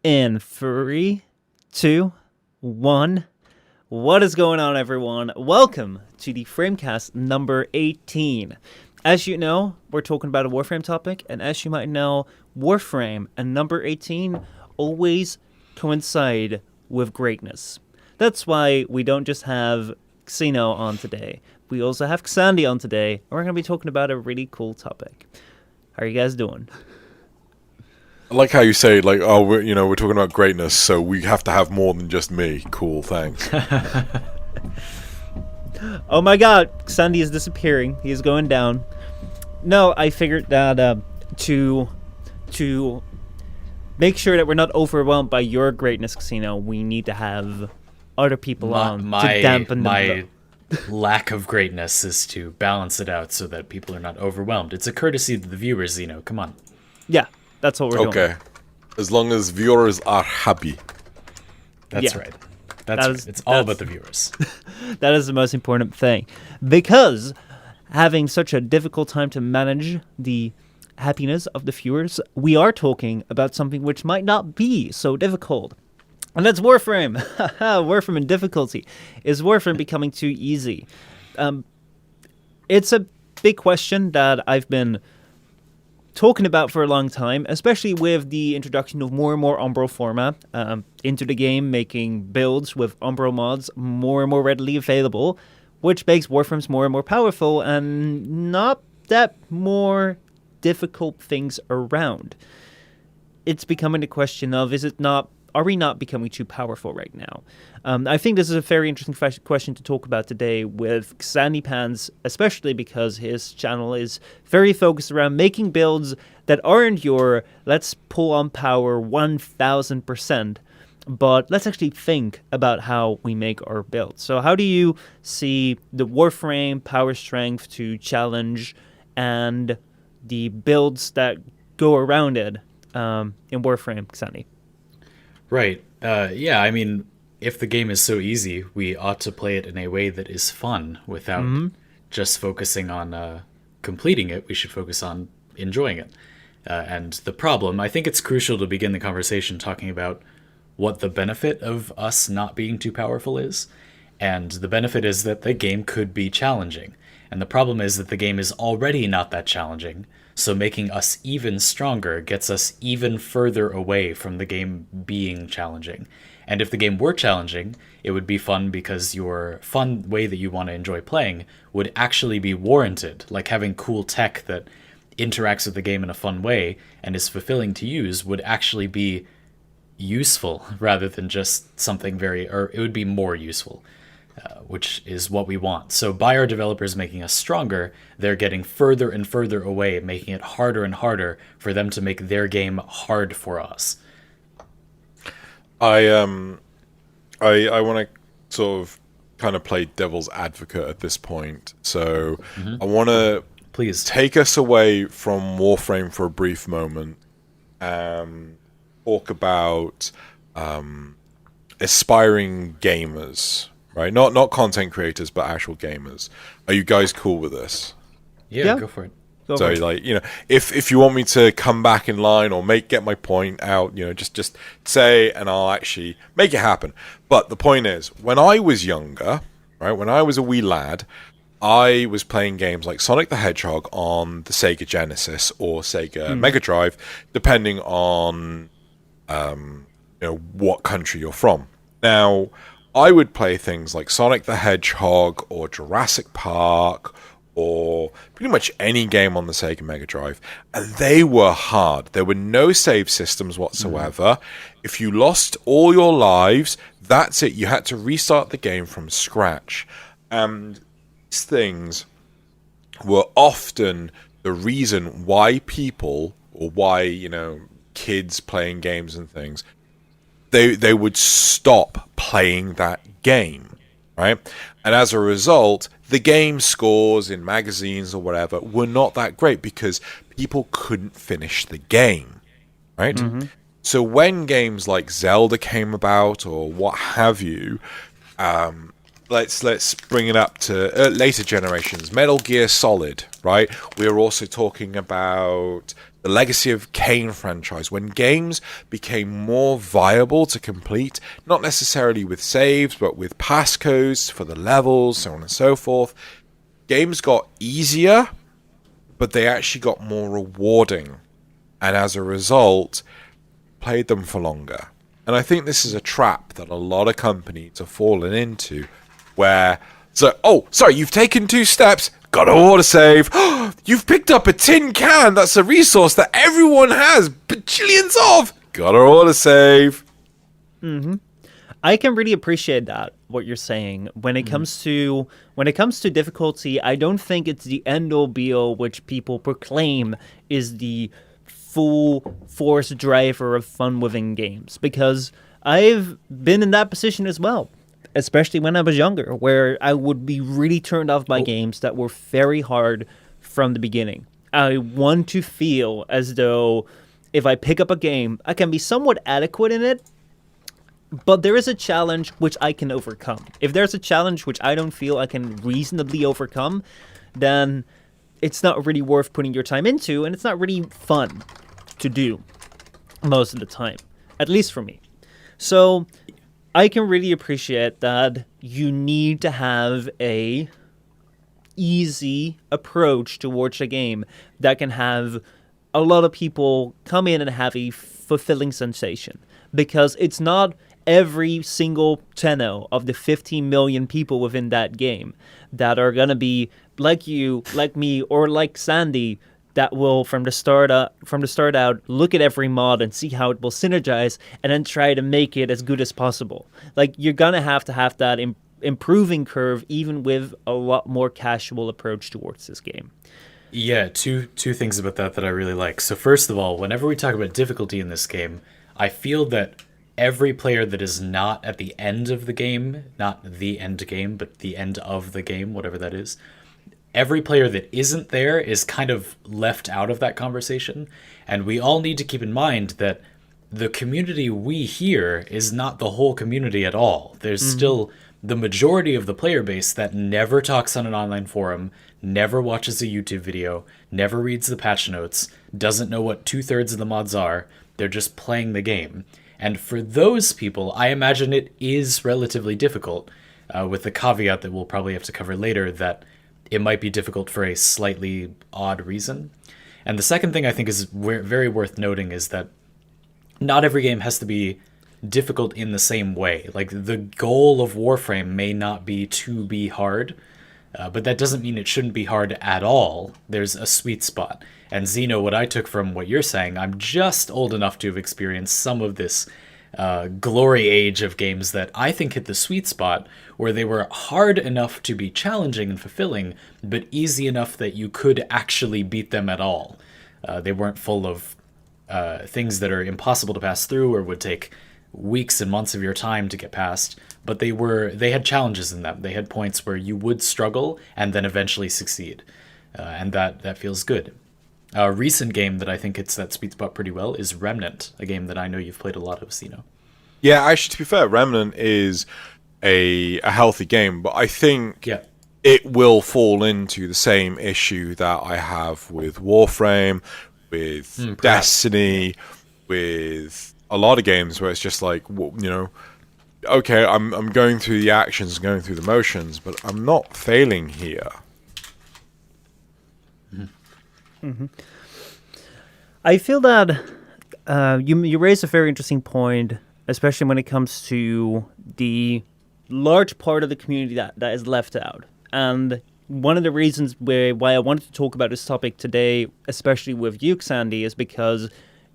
In three, two, one. What is going on, everyone? Welcome to the FrameCast number 18. As you know, we're talking about a Warframe topic, and as you might know, Warframe and number 18 always coincide with greatness. That's why we don't just have Xeno on today. We also have Xandy on today, and we're going to be talking about a really cool topic. How are you guys doing? I like how you say, like, oh, we're talking about greatness, so we have to have more than just me. Cool, thanks. Oh my god, Xandy is disappearing. He is going down. No, I figured that to make sure that we're not overwhelmed by your greatness, Casino, we need to have other people on to dampen my lack of greatness is to balance it out so that people are not overwhelmed. It's a courtesy to the viewers, Zeno. Come on. Yeah, that's what we're doing. Okay, as long as viewers are happy. That's right. It's all about the viewers. That is the most important thing. Because having such a difficult time to manage the happiness of the viewers, we are talking about something which might not be so difficult. And that's Warframe. Warframe and difficulty. Is Warframe becoming too easy? It's a big question that I've been talking about for a long time, especially with the introduction of more and more Umbral format into the game, making builds with Umbral mods more and more readily available, which makes Warframes more and more powerful and not that more difficult things around. It's becoming a question of, are we not becoming too powerful right now? I think this is a very interesting question to talk about today with XandyPants, especially because his channel is very focused around making builds that aren't your let's pull on power 1000%, but let's actually think about how we make our builds. So how do you see the Warframe power strength to challenge and the builds that go around it in Warframe, Xandy? Right. Yeah, I mean, if the game is so easy, we ought to play it in a way that is fun without just focusing on completing it. We should focus on enjoying it. And the problem, I think it's crucial to begin the conversation talking about what the benefit of us not being too powerful is. And the benefit is that the game could be challenging. And the problem is that the game is already not that challenging. So making us even stronger gets us even further away from the game being challenging. And if the game were challenging, it would be fun because your fun way that you want to enjoy playing would actually be warranted. Like having cool tech that interacts with the game in a fun way and is fulfilling to use would actually be useful rather than just something or it would be more useful. Which is what we want. So by our developers making us stronger, they're getting further and further away, making it harder and harder for them to make their game hard for us. I want to sort of kind of play devil's advocate at this point. So I want to please take us away from Warframe for a brief moment and talk about aspiring gamers. Right, not content creators, but actual gamers. Are you guys cool with this? Yeah. Go for it. So, like, if you want me to come back in line or get my point out, just say, and I'll actually make it happen. But the point is, when I was younger, right, when I was a wee lad, I was playing games like Sonic the Hedgehog on the Sega Genesis or Sega Mega Drive, depending on what country you're from. Now, I would play things like Sonic the Hedgehog or Jurassic Park or pretty much any game on the Sega Mega Drive, and they were hard. There were no save systems whatsoever. If you lost all your lives, that's it. You had to restart the game from scratch. And these things were often the reason why people, or why, kids playing games and things, they would stop playing that game, right? And as a result, the game scores in magazines or whatever were not that great because people couldn't finish the game, right? So when games like Zelda came about or what have you, let's bring it up to later generations. Metal Gear Solid, right? We are also talking about the legacy of Kane franchise, when games became more viable to complete, not necessarily with saves, but with passcodes for the levels, so on and so forth. Games got easier, but they actually got more rewarding. And as a result, played them for longer. And I think this is a trap that a lot of companies have fallen into, where, sorry, you've taken 2 steps, gotta autosave. You've picked up a tin can, that's a resource that everyone has bajillions of, gotta autosave. I can really appreciate that, what you're saying. When it comes to difficulty, I don't think it's the end-all be-all which people proclaim is the full force driver of fun within games, because I've been in that position as well, especially when I was younger, where I would be really turned off by games that were very hard from the beginning. I want to feel as though if I pick up a game, I can be somewhat adequate in it, but there is a challenge which I can overcome. If there's a challenge which I don't feel I can reasonably overcome, then it's not really worth putting your time into, and it's not really fun to do most of the time, at least for me. So I can really appreciate that you need to have a easy approach towards a game that can have a lot of people come in and have a fulfilling sensation, because it's not every single tenno of the 15 million people within that game that are going to be like you, like me, or like Xandy, that will from the start out look at every mod and see how it will synergize and then try to make it as good as possible. Like, you're going to have that improving curve, even with a lot more casual approach towards this game. Yeah, two things about that I really like. So first of all, whenever we talk about difficulty in this game, I feel that every player that is not at the end of the game, not the end game, but the end of the game, whatever that is, every player that isn't there is kind of left out of that conversation. And we all need to keep in mind that the community we hear is not the whole community at all. There's still the majority of the player base that never talks on an online forum, never watches a YouTube video, never reads the patch notes, doesn't know what 2/3 of the mods are. They're just playing the game. And for those people, I imagine it is relatively difficult, with the caveat that we'll probably have to cover later, that it might be difficult for a slightly odd reason. And the second thing I think is very worth noting is that not every game has to be difficult in the same way. Like, the goal of Warframe may not be to be hard, but that doesn't mean it shouldn't be hard at all. There's a sweet spot. And Xeno, what I took from what you're saying, I'm just old enough to have experienced some of this glory age of games that I think hit the sweet spot, where they were hard enough to be challenging and fulfilling, but easy enough that you could actually beat them at all. They weren't full of things that are impossible to pass through or would take weeks and months of your time to get past, but they had challenges in them. They had points where you would struggle and then eventually succeed, and that feels good. A recent game that I think hits that sweet spot pretty well is Remnant, a game that I know you've played a lot of, Xeno. Yeah, actually, to be fair, Remnant is a healthy game, but I think it will fall into the same issue that I have with Warframe, with Destiny, with a lot of games where it's just like, okay, I'm going through the actions, going through the motions, but I'm not failing here. I feel that you raised a very interesting point, especially when it comes to the large part of the community that is left out. And one of the reasons why I wanted to talk about this topic today, especially with you, Xandy, is because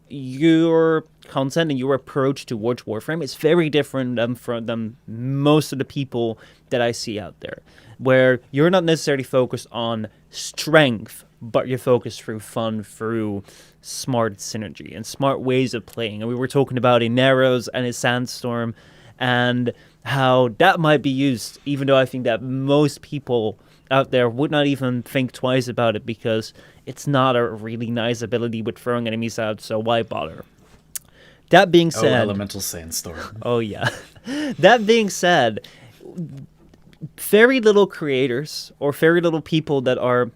your content and your approach towards Warframe is very different than most of the people that I see out there, where you're not necessarily focused on strength, but you're focused through fun, through smart synergy and smart ways of playing. And we were talking about in Narrows and in Sandstorm and how that might be used, even though I think that most people out there would not even think twice about it, because it's not a really nice ability with throwing enemies out, so why bother? That being said... Elemental Sandstorm. Oh, yeah. That being said, very little creators or very little people that are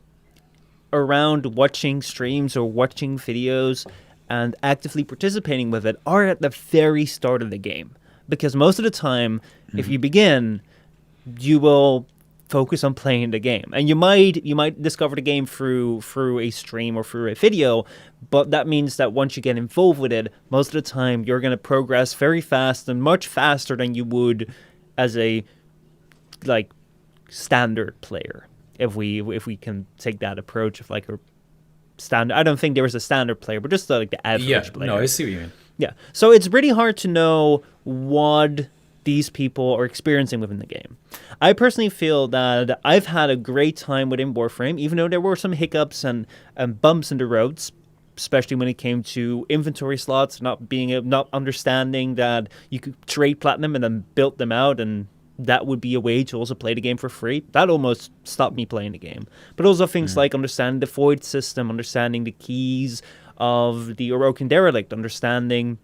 around watching streams or watching videos and actively participating with it are at the very start of the game. Because most of the time, if you begin, you will focus on playing the game, and you might discover the game through a stream or through a video, but that means that once you get involved with it, most of the time you're going to progress very fast and much faster than you would as a like standard player. If we can take that approach of like a standard, I don't think there is a standard player, but just like the average player. No, I see what you mean. Yeah, so it's really hard to know what these people are experiencing within the game. I personally feel that I've had a great time within Warframe, even though there were some hiccups and bumps in the roads, especially when it came to inventory slots, not understanding that you could trade platinum and then build them out, and that would be a way to also play the game for free. That almost stopped me playing the game. But also things like understanding the void system, understanding the keys of the Orokin Derelict, understanding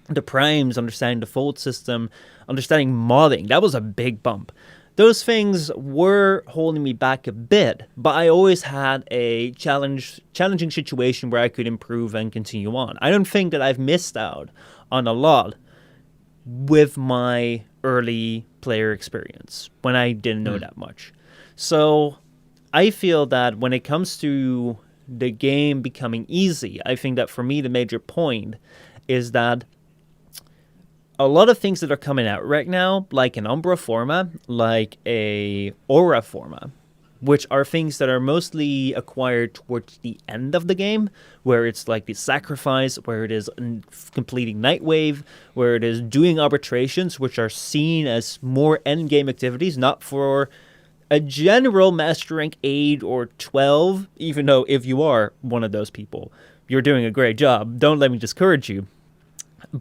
the primes, understanding the fold system, understanding modding. That was a big bump. Those things were holding me back a bit, but I always had a challenging situation where I could improve and continue on. I don't think that I've missed out on a lot with my early player experience when I didn't know that much. So I feel that when it comes to the game becoming easy, I think that for me the major point is that a lot of things that are coming out right now, like an Umbra Forma, like a Aura Forma, which are things that are mostly acquired towards the end of the game, where it's like the sacrifice, where it is completing Nightwave, where it is doing arbitrations, which are seen as more endgame activities, not for a general Master Rank 8 or 12, even though if you are one of those people, you're doing a great job. Don't let me discourage you.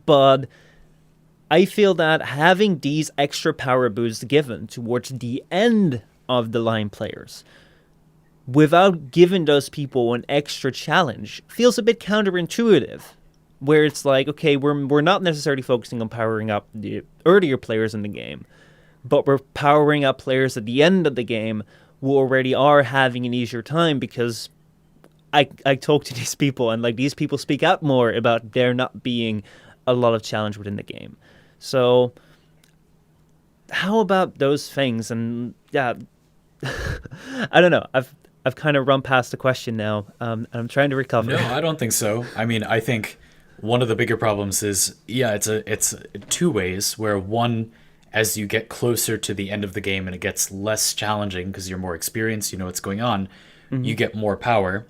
But I feel that having these extra power boosts given towards the end of the line players, without giving those people an extra challenge, feels a bit counterintuitive. Where it's like, okay, we're not necessarily focusing on powering up the earlier players in the game, but we're powering up players at the end of the game who already are having an easier time, because I talk to these people, and like these people speak out more about there not being a lot of challenge within the game. So how about those things? And yeah, I don't know. I've kind of run past the question now, and I'm trying to recover. No, I don't think so. I mean, I think one of the bigger problems is, it's two ways, where one, as you get closer to the end of the game and it gets less challenging because you're more experienced, you know what's going on, you get more power.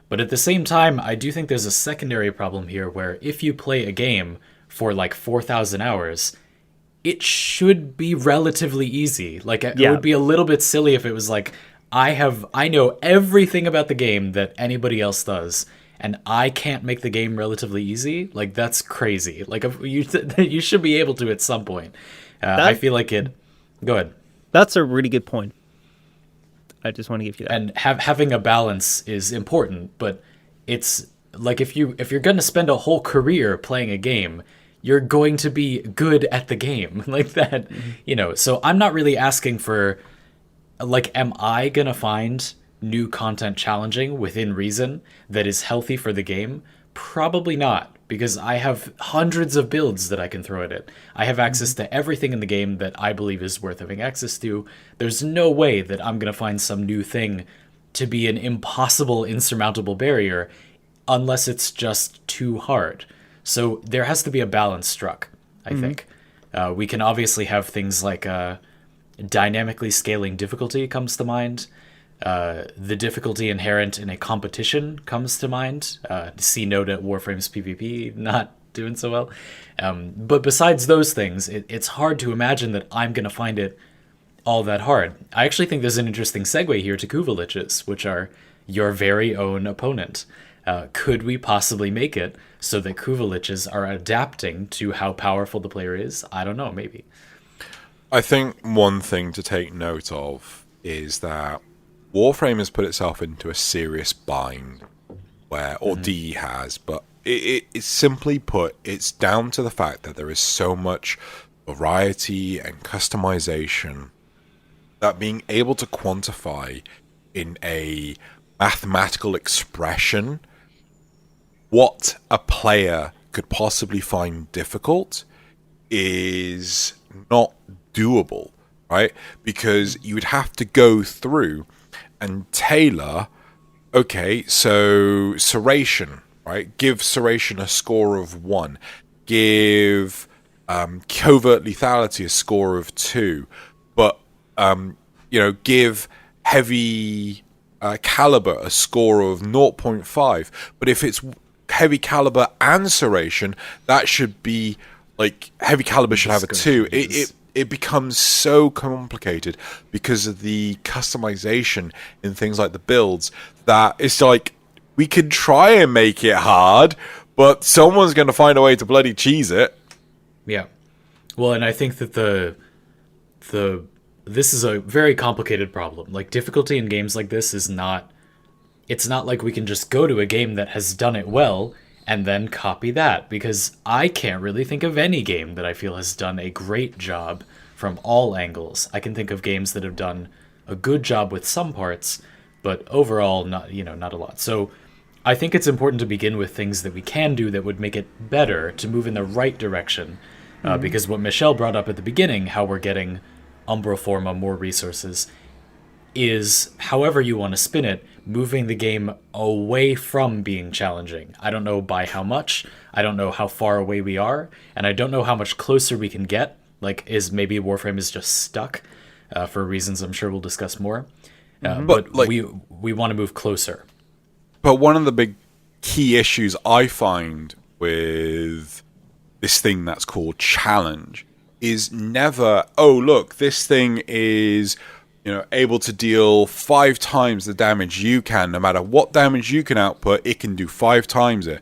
But at the same time, I do think there's a secondary problem here, where if you play a game for like 4,000 hours, it should be relatively easy. Like, it would be a little bit silly if it was like, I know everything about the game that anybody else does, and I can't make the game relatively easy. Like, that's crazy. Like, you should be able to at some point. I feel like it. Go ahead. That's a really good point. I just want to give you that. And having a balance is important, but it's like if you're going to spend a whole career playing a game, you're going to be good at the game like that, you know. So I'm not really asking for, like, am I going to find new content challenging within reason that is healthy for the game? Probably not, because I have hundreds of builds that I can throw at it. I have access to everything in the game that I believe is worth having access to. There's no way that I'm going to find some new thing to be an impossible, insurmountable barrier unless it's just too hard. So there has to be a balance struck, I think. We can obviously have things like dynamically scaling difficulty comes to mind. The difficulty inherent in a competition comes to mind. See note at Warframe's PvP not doing so well. But besides those things, it's hard to imagine that I'm going to find it all that hard. I actually think there's an interesting segue here to Kuvaliches, which are your very own opponent. Could we possibly make it so that Kuvaliches are adapting to how powerful the player is? I don't know, maybe. I think one thing to take note of is that Warframe has put itself into a serious bind, or DE has, but it's simply put, it's down to the fact that there is so much variety and customization that being able to quantify in a mathematical expression, what a player could possibly find difficult is not doable, right? Because you would have to go through and tailor, okay, so Serration, right? Give Serration a score of 1. Give Covert Lethality a score of 2. But, give Heavy Caliber a score of 0.5. But if it's Heavy Caliber and Serration, that should be, like, Heavy Caliber should have a 2. It becomes so complicated because of the customization in things like the builds that it's like, we could try and make it hard, but someone's going to find a way to bloody cheese it. Yeah. Well, and I think that this is a very complicated problem. Like, difficulty in games like this is not... It's not like we can just go to a game that has done it well and then copy that, because I can't really think of any game that I feel has done a great job from all angles. I can think of games that have done a good job with some parts, but overall not a lot. So I think it's important to begin with things that we can do that would make it better, to move in the right direction. Because what Michel brought up at the beginning, how we're getting Umbroforma more resources, is, however you want to spin it, moving the game away from being challenging. I don't know by how much, I don't know how far away we are, and I don't know how much closer we can get. Like, maybe Warframe is just stuck, for reasons I'm sure we'll discuss more. But like, we want to move closer. But one of the big key issues I find with this thing that's called challenge is never, oh, look, this thing is, able to deal 5 times the damage you can. No matter what damage you can output, it can do 5 times it.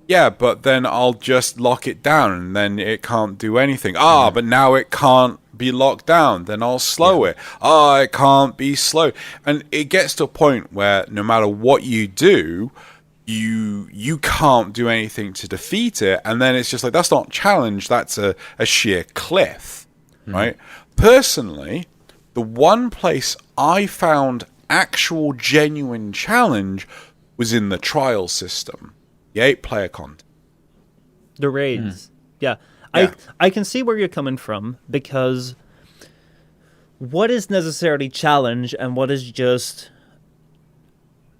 Yeah, but then I'll just lock it down and then it can't do anything. But now it can't be locked down. Then I'll slow it. It can't be slow. And it gets to a point where no matter what you do, you can't do anything to defeat it. And then it's just like, that's not challenge, that's a sheer cliff, right? Personally, the one place I found actual genuine challenge was in the trial system. The 8-player content. The raids. Yeah. I can see where you're coming from, because what is necessarily challenge and what is just...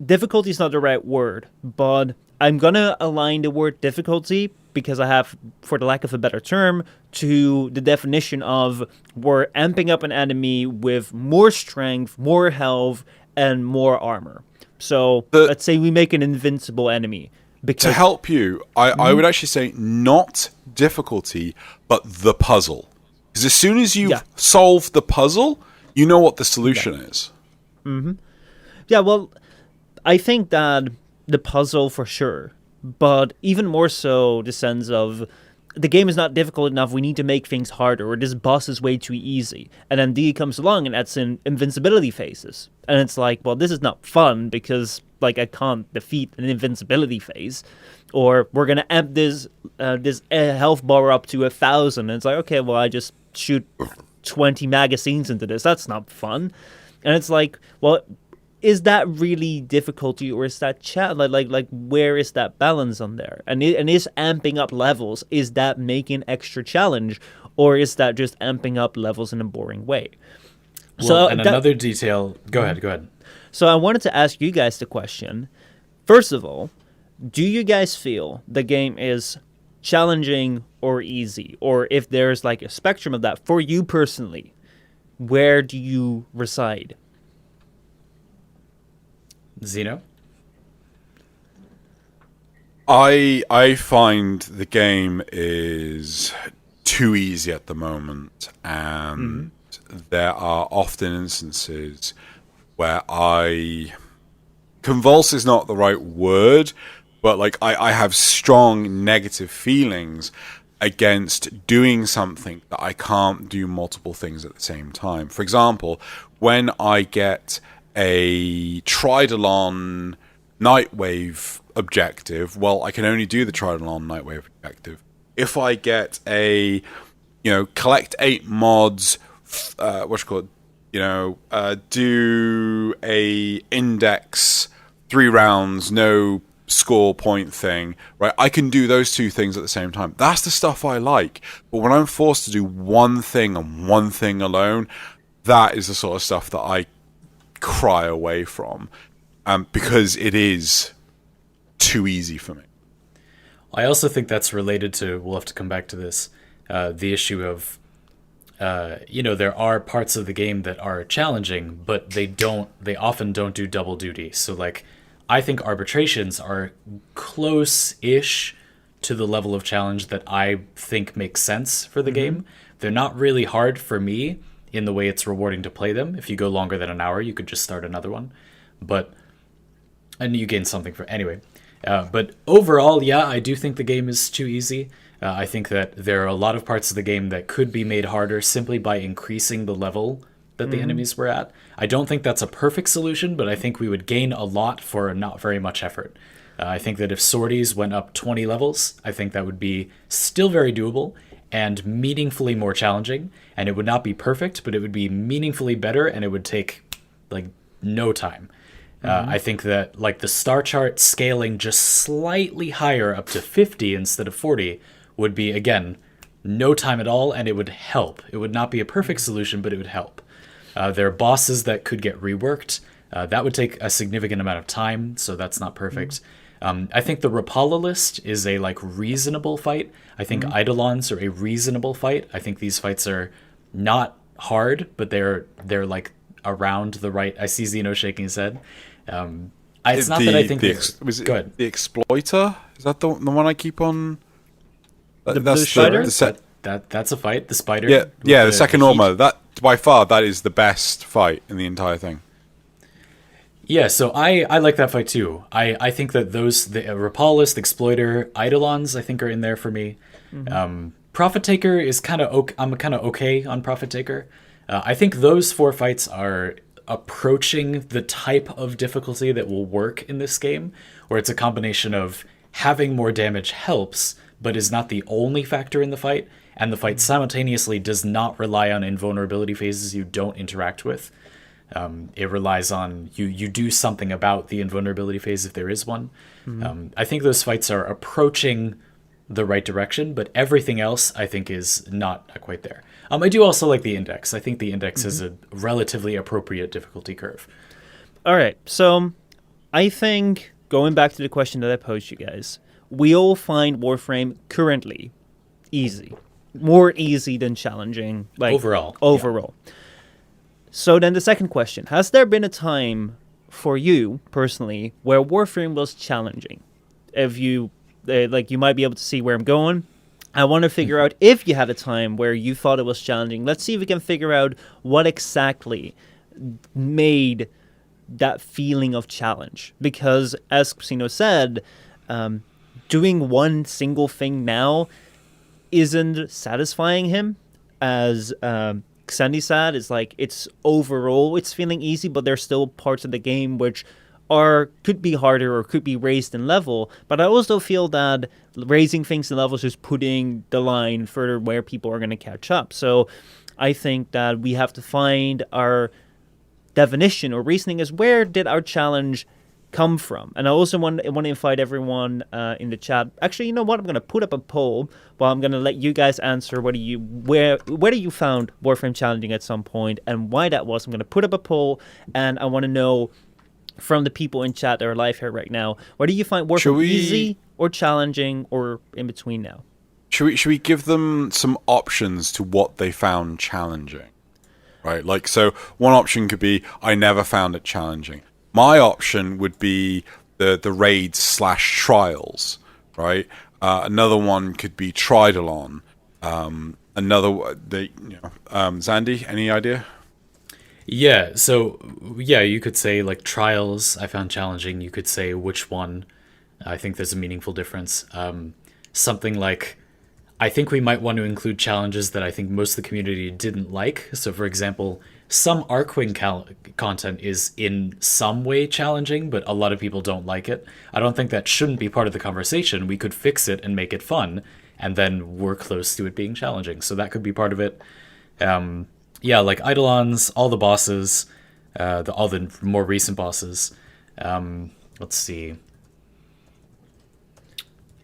Difficulty is not the right word, but I'm going to align the word difficulty, because I have, for the lack of a better term, to the definition of we're amping up an enemy with more strength, more health, and more armor. So let's say we make an invincible enemy. Because, to help you, I would actually say not difficulty, but the puzzle. Because as soon as you've solved the puzzle, you know what the solution is. Mm-hmm. Yeah, well, I think that the puzzle for sure, but even more so the sense of the game is not difficult enough, we need to make things harder, or this boss is way too easy. And then D comes along and adds in invincibility phases. And it's like, well, this is not fun because, like, I can't defeat an invincibility phase. Or we're going to amp this health bar up to 1,000. And it's like, okay, well, I just shoot 20 magazines into this. That's not fun. And it's like, well, is that really difficulty, or is that like where is that balance on there? And is amping up levels, is that making extra challenge, or is that just amping up levels in a boring way? Well, and another detail. Go ahead. So I wanted to ask you guys the question. First of all, do you guys feel the game is challenging or easy, or if there's like a spectrum of that for you personally? Where do you reside? Xeno? I find the game is too easy at the moment, and there are often instances where convulse is not the right word, but like I have strong negative feelings against doing something that I can't do multiple things at the same time. For example, when I get a Tridalon Nightwave objective, well, I can only do the Tridalon Nightwave objective. If I get a, collect 8 mods, do a index 3 rounds, no score point thing, right? I can do those two things at the same time. That's the stuff I like. But when I'm forced to do one thing and one thing alone, that is the sort of stuff that I cry away from, because it is too easy for me. I also think that's related to, we'll have to come back to this, the issue of, there are parts of the game that are challenging, but they often don't do double duty. So like, I think arbitrations are close-ish to the level of challenge that I think makes sense for the game. They're not really hard for me in the way it's rewarding to play them. If you go longer than an hour, you could just start another one. And you gain something for anyway. But overall, yeah, I do think the game is too easy. I think that there are a lot of parts of the game that could be made harder simply by increasing the level that the enemies were at. I don't think that's a perfect solution, but I think we would gain a lot for not very much effort. I think that if sorties went up 20 levels, I think that would be still very doable and meaningfully more challenging. And it would not be perfect, but it would be meaningfully better, and it would take like no time. I think that like the star chart scaling just slightly higher up to 50 instead of 40 would be, again, no time at all, and it would help. It would not be a perfect solution, but it would help. There are bosses that could get reworked. That would take a significant amount of time, so that's not perfect. I think the Rapala list is a like reasonable fight. I think Eidolons are a reasonable fight. I think these fights are not hard, but they're like around the right. I see Xeno shaking his head. It's not that I think go ahead. The Exploiter, is that the one I keep on? The spider. That's a fight. The spider. Yeah. The second normal. That by far that is the best fight in the entire thing. Yeah, so I like that fight too. I think that the Rapalist, Exploiter, Eidolons, I think are in there for me. Profit Taker is I'm kind of okay on Profit Taker. I think those 4 fights are approaching the type of difficulty that will work in this game, where it's a combination of having more damage helps, but is not the only factor in the fight, and the fight simultaneously does not rely on invulnerability phases you don't interact with. It relies on you do something about the invulnerability phase if there is one. I think those fights are approaching the right direction, but everything else I think is not quite there. I do also like the index. I think the index is a relatively appropriate difficulty curve. All right, so I think going back to the question that I posed you guys, we all find Warframe currently easy, more easy than challenging, like overall. Yeah. So then the second question, has there been a time for you personally where Warframe was challenging? If you you might be able to see where I'm going. I want to figure out if you had a time where you thought it was challenging. Let's see if we can figure out what exactly made that feeling of challenge. Because as Xeno said, doing one single thing now isn't satisfying him. As Xandy said, it's like it's overall it's feeling easy, but there's still parts of the game which could be harder or could be raised in level. But I also feel that raising things in levels is putting the line further where people are going to catch up. So I think that we have to find our definition or reasoning is where did our challenge come from? And I also want to invite everyone in the chat. Actually, you know what? I'm going to put up a poll, but I'm going to let you guys answer whether you found Warframe challenging at some point and why that was. I'm going to put up a poll, and I want to know from the people in chat that are live here right now, whether you find Warframe easy or challenging or in between now. Should we give them some options to what they found challenging? Right, like, so one option could be, I never found it challenging. My option would be the raids / trials, right? Another one could be Tridalon. Xandy, any idea? Yeah, so, you could say, like, trials I found challenging. You could say which one. I think there's a meaningful difference. Something like, I think we might want to include challenges that I think most of the community didn't like. So, for example, some Archwing content is in some way challenging, but a lot of people don't like it. I don't think that shouldn't be part of the conversation. We could fix it and make it fun, and then we're close to it being challenging. So that could be part of it. Like Eidolons, all the bosses, all the more recent bosses. let's see.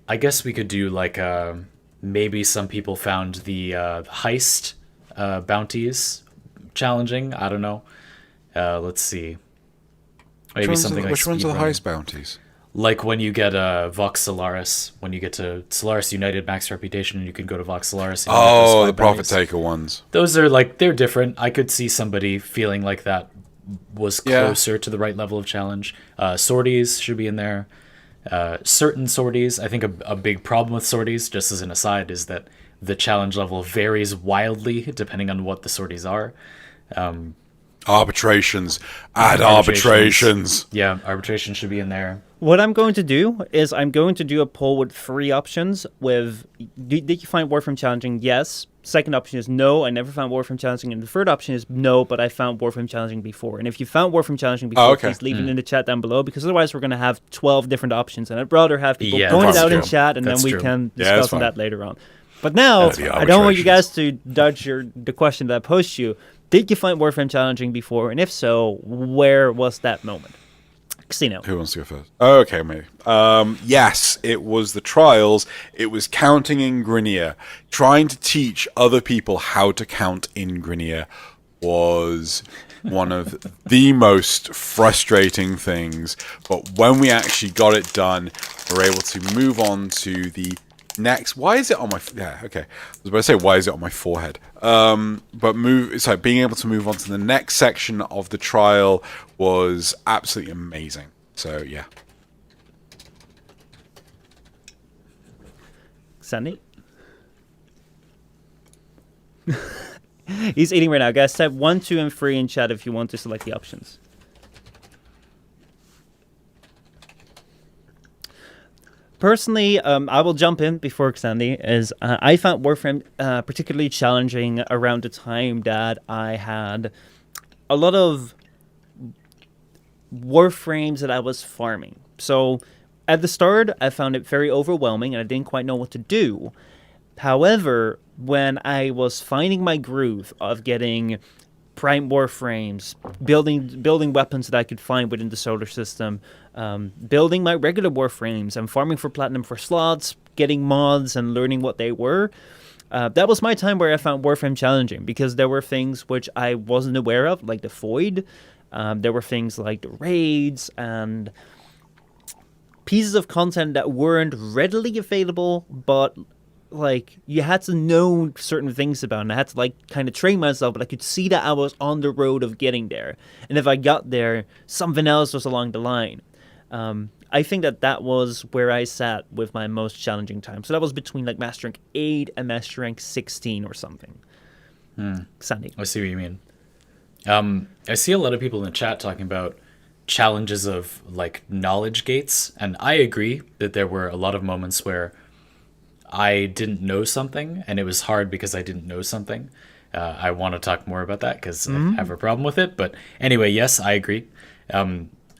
I guess we could do like maybe some people found the heist bounties challenging. I don't know. Let's see. Maybe something like which ones are the speedrun. heist bounties? Like when you get Vox Solaris, when you get to Solaris United Max Reputation, and you can go to Vox Solaris. And you get those Oh, 5 the profit bounties. taker ones. Those are like, they're different. I could see somebody feeling like that was closer to the right level of challenge. Sorties should be in there. Certain sorties, I think a big problem with sorties, just as an aside, is that the challenge level varies wildly depending on what the sorties are. Arbitrations. Add arbitrations. Yeah, arbitration should be in there. What I'm going to do is I'm going to do a poll with 3 options. With did you find Warframe challenging? Yes. Second option is no, I never found Warframe challenging. And the third option is no, but I found Warframe challenging before. And if you found Warframe challenging before, please leave it in the chat down below, because otherwise we're going to have 12 different options. And I'd rather have people point it out in chat, and That's then we true. can Yeah, discuss on fine. that later on. But now, I don't want you guys to dodge the question that I posed you. Did you find Warframe challenging before? And if so, where was that moment? Xeno. Who wants to go first? Oh, okay, me. Yes, it was the trials. It was counting in Grineer. Trying to teach other people how to count in Grineer was one of the most frustrating things. But when we actually got it done, we were able to move on to the next. Why is it on my... Yeah, okay. I was about to say, why is it on my forehead? So being able to move on to the next section of the trial was absolutely amazing. So, yeah. Sandy? He's eating right now. Guys, type 1, 2, and 3 in chat if you want to select the options. Personally, I will jump in before Xandy, as I found Warframe particularly challenging around the time that I had a lot of Warframes that I was farming. So at the start, I found it very overwhelming and I didn't quite know what to do. However, when I was finding my groove of getting prime Warframes, building weapons that I could find within the solar system, building my regular Warframes and farming for platinum for slots, getting mods and learning what they were, that was my time where I found Warframe challenging, because there were things which I wasn't aware of, like the Void. There were things like the raids and pieces of content that weren't readily available, but like you had to know certain things about, and I had to like kind of train myself, but I could see that I was on the road of getting there, and if I got there, something else was along the line. I think that was where I sat with my most challenging time. So that was between like Master Rank 8 and Master Rank 16 or something. Sandy. I see what you mean. I see a lot of people in the chat talking about challenges of like knowledge gates, and I agree that there were a lot of moments where I didn't know something and it was hard because I didn't know something. I want to talk more about that because I have a problem with it, but anyway, yes, I agree.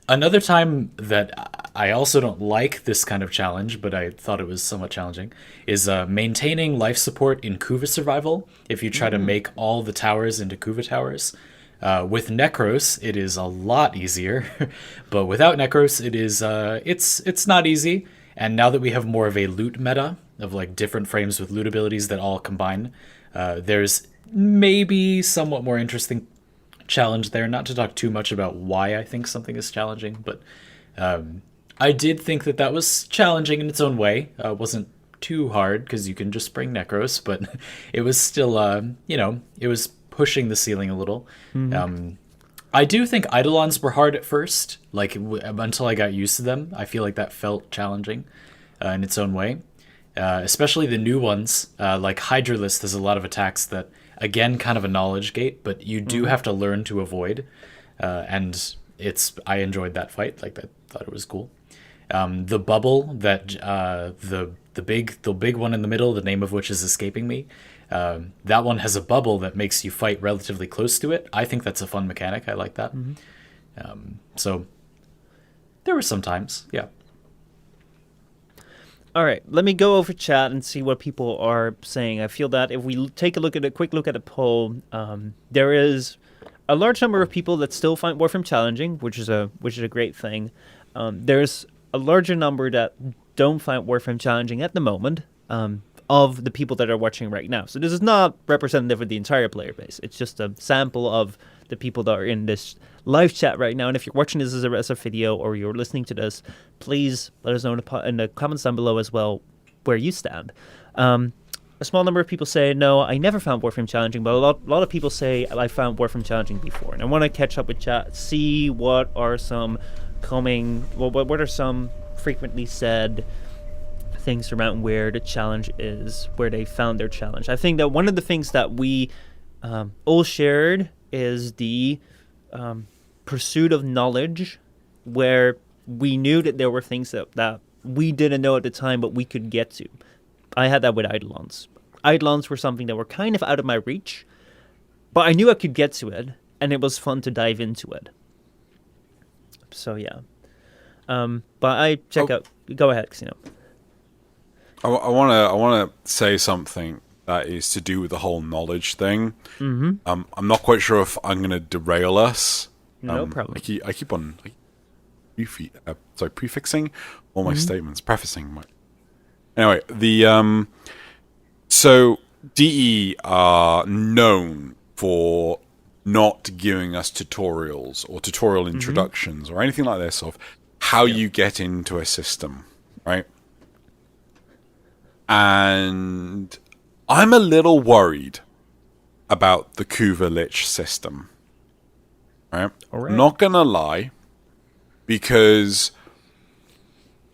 Another time that I also don't like this kind of challenge, but I thought it was somewhat challenging, is maintaining life support in Kuva survival. If you try to make all the towers into Kuva towers, with Necros, it is a lot easier, but without Necros, it is it's not easy. And now that we have more of a loot meta of like different frames with loot abilities that all combine, there's maybe somewhat more interesting challenge there. Not to talk too much about why I think something is challenging, but I did think that was challenging in its own way. It wasn't too hard because you can just bring Necros, but it was still, it was pushing the ceiling a little. I do think Eidolons were hard at first, like until I got used to them. I feel like that felt challenging in its own way. Especially the new ones, like Hydralisk has a lot of attacks that, again, kind of a knowledge gate, but you do have to learn to avoid. And I enjoyed that fight. Like, I thought it was cool. The bubble that the big one in the middle, the name of which is escaping me. That one has a bubble that makes you fight relatively close to it. I think that's a fun mechanic. I like that. So there were some times, yeah. All right, let me go over chat and see what people are saying. I feel that if we take a quick look at a poll, there is a large number of people that still find Warframe challenging, which is a great thing. There's a larger number that don't find Warframe challenging at the moment, of the people that are watching right now. So this is not representative of the entire player base. It's just a sample of the people that are in this live chat right now. And if you're watching this as a video or you're listening to this, please let us know in the comments down below as well where you stand. A small number of people say, no, I never found Warframe challenging, but a lot of people say I found Warframe challenging before. And I want to catch up with chat, see what are some what are some frequently said things around where the challenge is, where they found their challenge. I think that one of the things that we all shared is the pursuit of knowledge, where we knew that there were things that we didn't know at the time, but we could get to. I had that with Eidolons. Eidolons were something that were kind of out of my reach, but I knew I could get to it, and it was fun to dive into it. So yeah. But I check out. Go ahead, Xeno. I want to say something that is to do with the whole knowledge thing. Mm-hmm. I'm not quite sure if I'm going to derail us. No problem. I keep on prefixing all my statements, prefacing my. Anyway, so DE are known for not giving us tutorials or tutorial introductions or anything like this of how you get into a system, right? And I'm a little worried about the Kuva Lich system, right? I'm not gonna lie, because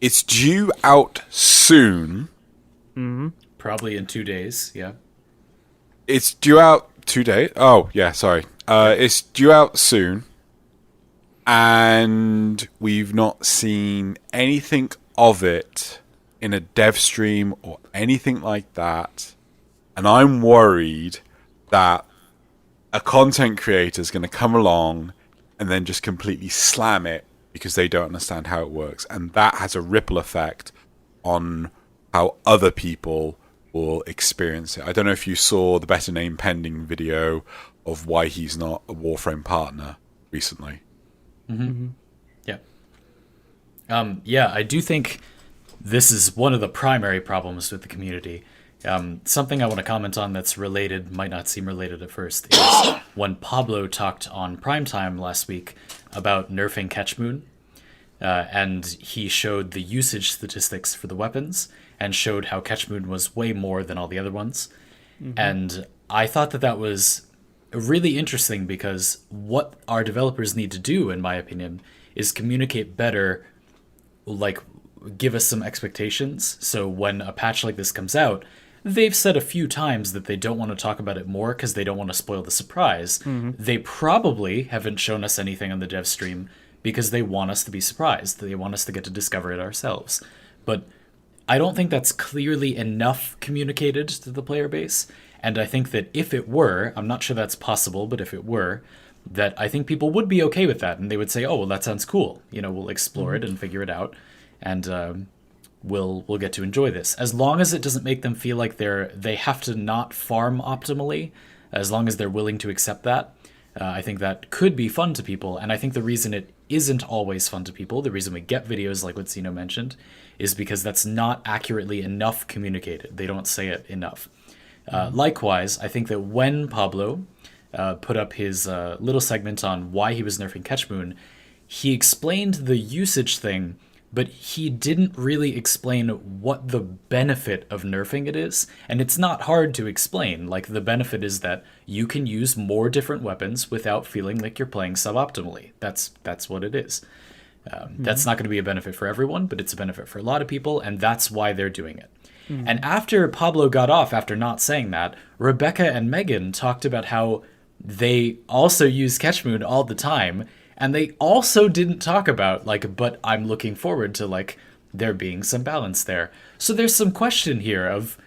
it's due out soon. Mm-hmm. Probably in 2 days, yeah. It's due out 2 days? Oh, yeah, sorry. It's due out soon. And we've not seen anything of it in a dev stream or anything like that. And I'm worried that a content creator is going to come along and then just completely slam it because they don't understand how it works. And that has a ripple effect on how other people will experience it. I don't know if you saw the Better Name Pending video of why he's not a Warframe partner recently. Mm-hmm. Yeah. Yeah, I do think this is one of the primary problems with the community. Something I want to comment on that's related, might not seem related at first, is when Pablo talked on Primetime last week about nerfing Catchmoon, and he showed the usage statistics for the weapons and showed how Catchmoon was way more than all the other ones. Mm-hmm. And I thought that was really interesting, because what our developers need to do, in my opinion, is communicate better, like give us some expectations. So when a patch like this comes out, they've said a few times that they don't want to talk about it more because they don't want to spoil the surprise. Mm-hmm. They probably haven't shown us anything on the dev stream because they want us to be surprised. They want us to get to discover it ourselves. But I don't think that's clearly enough communicated to the player base. And I think that if it were, I'm not sure that's possible, but if it were, that I think people would be okay with that. And they would say, oh, well, that sounds cool. You know, we'll explore it and figure it out. And we'll get to enjoy this. As long as it doesn't make them feel like they have to not farm optimally, as long as they're willing to accept that, I think that could be fun to people. And I think the reason it isn't always fun to people, the reason we get videos like what Zeno mentioned, is because that's not accurately enough communicated. They don't say it enough. Likewise, I think that when Pablo put up his little segment on why he was nerfing Catchmoon, he explained the usage thing, but he didn't really explain what the benefit of nerfing it is. And it's not hard to explain. Like, the benefit is that you can use more different weapons without feeling like you're playing suboptimally. That's what it is. That's not going to be a benefit for everyone, but it's a benefit for a lot of people, and that's why they're doing it. And after Pablo got off, after not saying that, Rebecca and Megan talked about how they also use Catchmoon all the time, and they also didn't talk about, like, but I'm looking forward to, like, there being some balance there. So there's some question here of,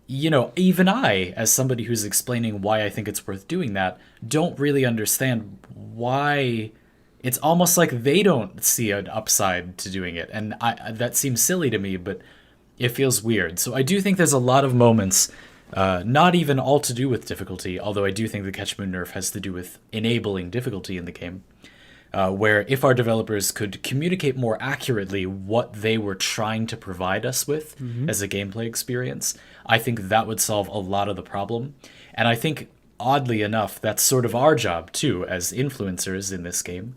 you know, even I, as somebody who's explaining why I think it's worth doing that, don't really understand why. It's almost like they don't see an upside to doing it. And that seems silly to me, but it feels weird. So I do think there's a lot of moments, not even all to do with difficulty, although I do think the Catchmoon nerf has to do with enabling difficulty in the game. where if our developers could communicate more accurately what they were trying to provide us with as a gameplay experience, I think that would solve a lot of the problem. And I think, oddly enough, that's sort of our job too, as influencers in this game.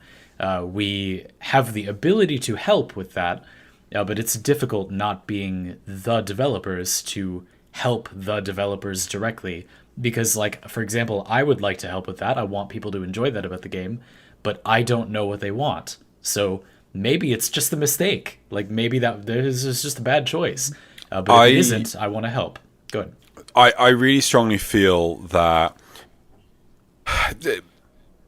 We have the ability to help with that, but it's difficult not being the developers to help the developers directly. Because, like, for example, I would like to help with that. I want people to enjoy that about the game, but I don't know what they want. So maybe it's just a mistake. Like, maybe that this is just a bad choice. But if it isn't, I want to help. Go ahead. I really strongly feel that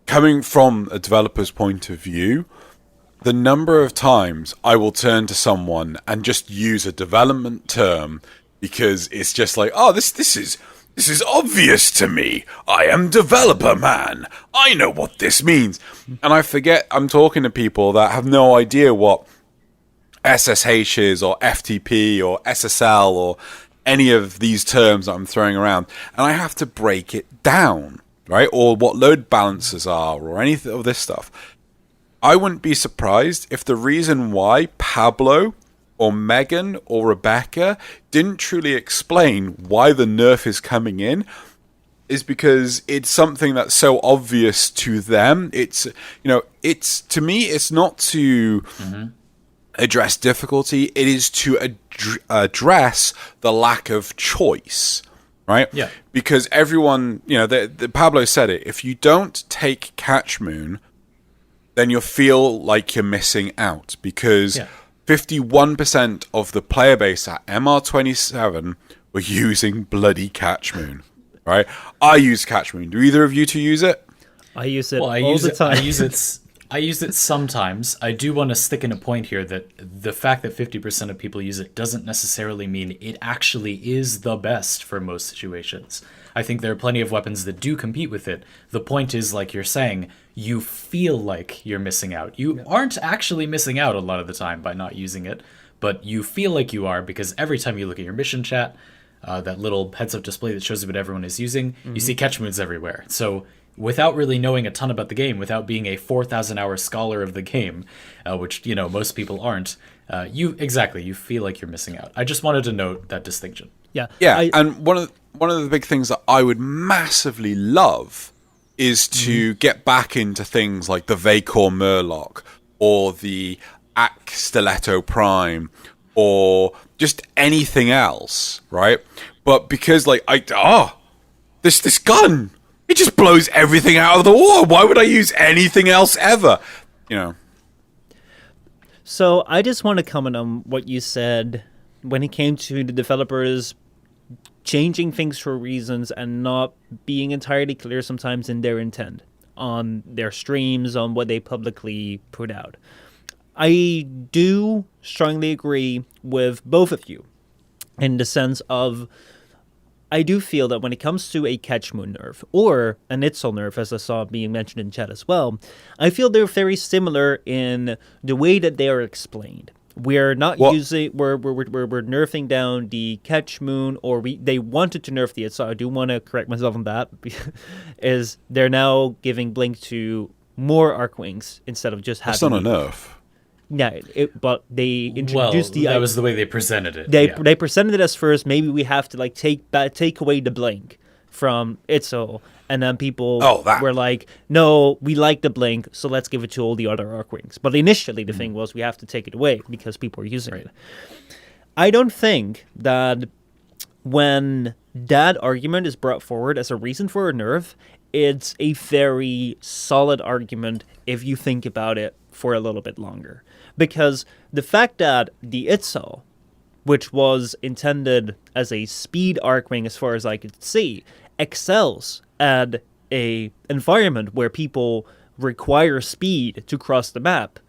coming from a developer's point of view, the number of times I will turn to someone and just use a development term because it's just like, oh, this is obvious to me. I am developer man. I know what this means. And I forget I'm talking to people that have no idea what SSH is or FTP or SSL or any of these terms that I'm throwing around. And I have to break it down, right? Or what load balancers are or any of this stuff. I wouldn't be surprised if the reason why Pablo or Megan or Rebecca didn't truly explain why the nerf is coming in is because it's something that's so obvious to them. It's, to me, it's not to address difficulty. It is to address the lack of choice, right? Yeah. Because everyone, the Pablo said it, if you don't take Catch Moon, then you'll feel like you're missing out because 51% of the player base at MR27 were using bloody Catch Moon, right? I use Catch Moon. Do either of you two use it? I use it all the time. I use it sometimes. I do want to stick in a point here that the fact that 50% of people use it doesn't necessarily mean it actually is the best for most situations. I think there are plenty of weapons that do compete with it. The point is, like you're saying, you feel like you're missing out. You aren't actually missing out a lot of the time by not using it, but you feel like you are because every time you look at your mission chat, that little heads-up display that shows you what everyone is using, you see catch moons everywhere. So without really knowing a ton about the game, without being a 4,000-hour scholar of the game, which, most people aren't, you feel like you're missing out. I just wanted to note that distinction. Yeah, and one of the big things that I would massively love is to get back into things like the Vacor Murloc or the Axe Stiletto Prime or just anything else, right? But because this gun, it just blows everything out of the water. Why would I use anything else ever? So I just want to comment on what you said when it came to the developers changing things for reasons and not being entirely clear sometimes in their intent on their streams, on what they publicly put out. I do strongly agree with both of you in the sense of I do feel that when it comes to a Catch Moon nerf or an Itzel nerf, as I saw being mentioned in chat as well, I feel they're very similar in the way that they are explained. We're not using. We're nerfing down the Catch Moon, or they wanted to nerf the Itzel. I do want to correct myself on that. Is they're now giving Blink to more Archwings instead of just having. That's not a nerf. Yeah, but they introduced that was the way they presented it. They presented it as first. Maybe we have to take away the Blink from Itzel. And then people were like, no, we like the Blink, so let's give it to all the other Archwings. But initially the thing was we have to take it away because people are using it. I don't think that when that argument is brought forward as a reason for a nerf, it's a very solid argument if you think about it for a little bit longer. Because the fact that the Itzel, which was intended as a speed Archwing as far as I could see, excels at a environment where people require speed to cross the map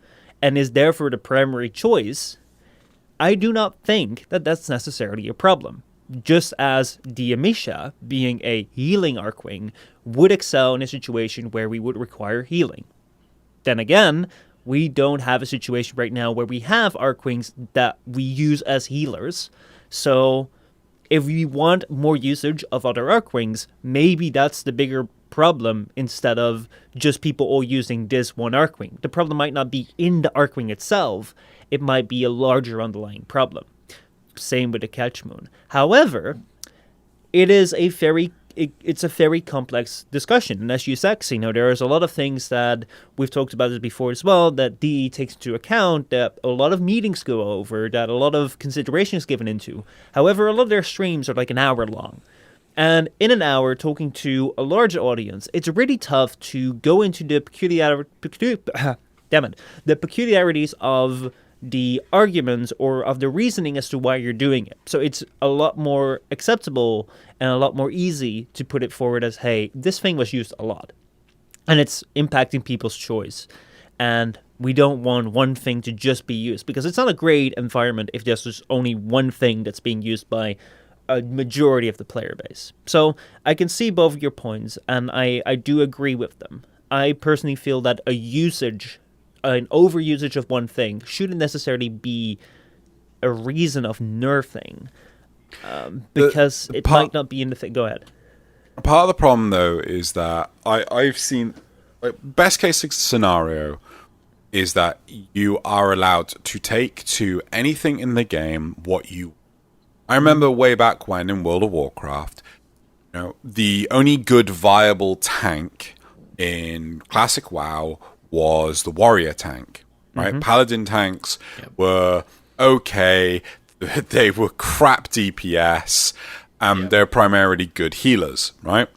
and is therefore the primary choice, I do not think that that's necessarily a problem. Just as the Amisha, being a healing Archwing, would excel in a situation where we would require healing. Then again, we don't have a situation right now where we have Archwings that we use as healers, so if we want more usage of other Archwings, maybe that's the bigger problem instead of just people all using this one Archwing. The problem might not be in the Archwing itself. It might be a larger underlying problem. Same with the Catch Moon. However, it's a very complex discussion. And as you said, there is a lot of things that we've talked about this before as well, that DE takes into account, that a lot of meetings go over, that a lot of consideration is given into. However, a lot of their streams are like an hour long. And in an hour, talking to a large audience, it's really tough to go into the peculiarities of the arguments or of the reasoning as to why you're doing it. So it's a lot more acceptable and a lot more easy to put it forward as, hey, this thing was used a lot and it's impacting people's choice. And we don't want one thing to just be used, because it's not a great environment if there's just only one thing that's being used by a majority of the player base. So I can see both of your points, and I do agree with them. I personally feel that an overusage of one thing shouldn't necessarily be a reason of nerfing, because it might not be in the thing. Go ahead. Part of the problem, though, is that I've seen, like, best case scenario is that you are allowed to take to anything in the game what you. I remember way back when in World of Warcraft, the only good viable tank in Classic WoW was the warrior tank, right? Paladin tanks were okay. They were crap DPS. They're primarily good healers, right?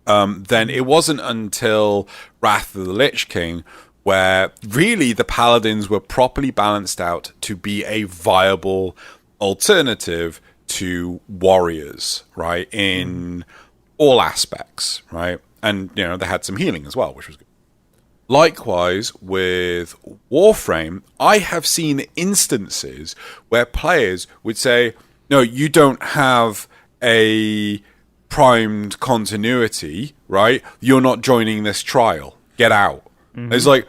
Then it wasn't until Wrath of the Lich King where really the paladins were properly balanced out to be a viable alternative to warriors, right? In all aspects, right? And, they had some healing as well, which was good. Likewise, with Warframe, I have seen instances where players would say, no, you don't have a primed continuity, right? You're not joining this trial. Get out. It's like,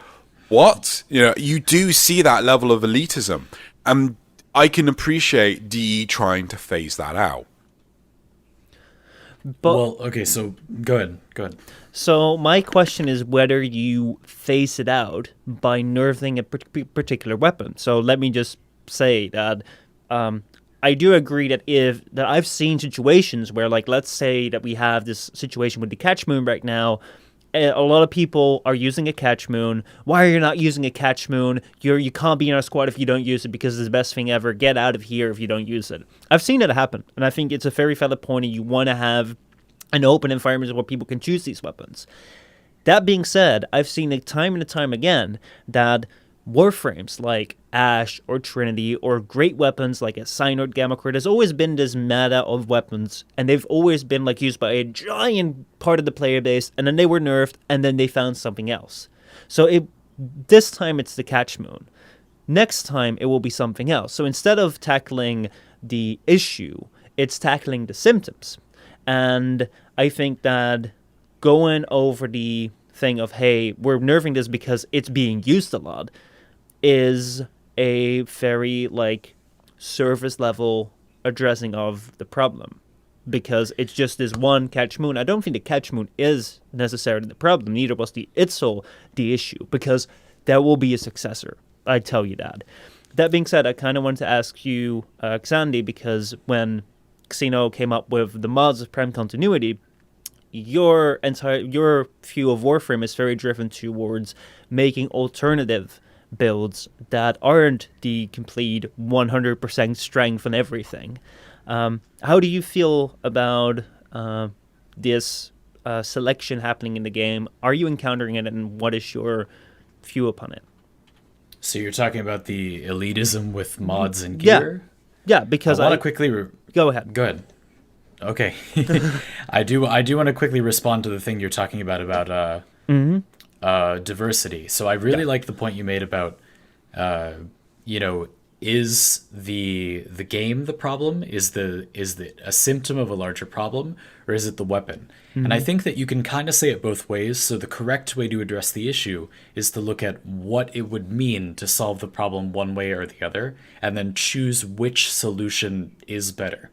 what? You do see that level of elitism. And I can appreciate DE trying to phase that out. Well, okay, so go ahead. So my question is whether you phase it out by nerfing a particular weapon. So let me just say that I do agree that I've seen situations where, like, let's say that we have this situation with the Catch Moon right now. A lot of people are using a Catch Moon. Why are you not using a Catch Moon? You can't be in our squad if you don't use it because it's the best thing ever. Get out of here if you don't use it. I've seen it happen, and I think it's a very valid point, and you want to have an open environment where people can choose these weapons. That being said, I've seen it time and time again that Warframes like Ash or Trinity or great weapons like a Synod Gamma-Crit has always been this meta of weapons, and they've always been like used by a giant part of the player base, and then they were nerfed, and then they found something else. So this time it's the Catch Moon. Next time it will be something else. So instead of tackling the issue, it's tackling the symptoms. And I think that going over the thing of, hey, we're nerfing this because it's being used a lot, is a very, like, surface level addressing of the problem. Because it's just this one Catch Moon. I don't think the Catch Moon is necessarily the problem. Neither was the Itzel the issue. Because there will be a successor. I tell you that. That being said, I kind of wanted to ask you, Xandy, because when Xeno came up with the mods of Prime Continuity, your view of Warframe is very driven towards making alternative builds that aren't the complete 100% strength and everything. How do you feel about this selection happening in the game? Are you encountering it, and what is your view upon it? So you're talking about the elitism with mods and gear? Yeah, because I want to quickly... Go ahead. Go ahead. Okay. I do want to quickly respond to the thing you're talking about diversity. So I really like the point you made about, is the game the problem? Is a symptom of a larger problem, or is it the weapon? And I think that you can kind of say it both ways. So the correct way to address the issue is to look at what it would mean to solve the problem one way or the other, and then choose which solution is better.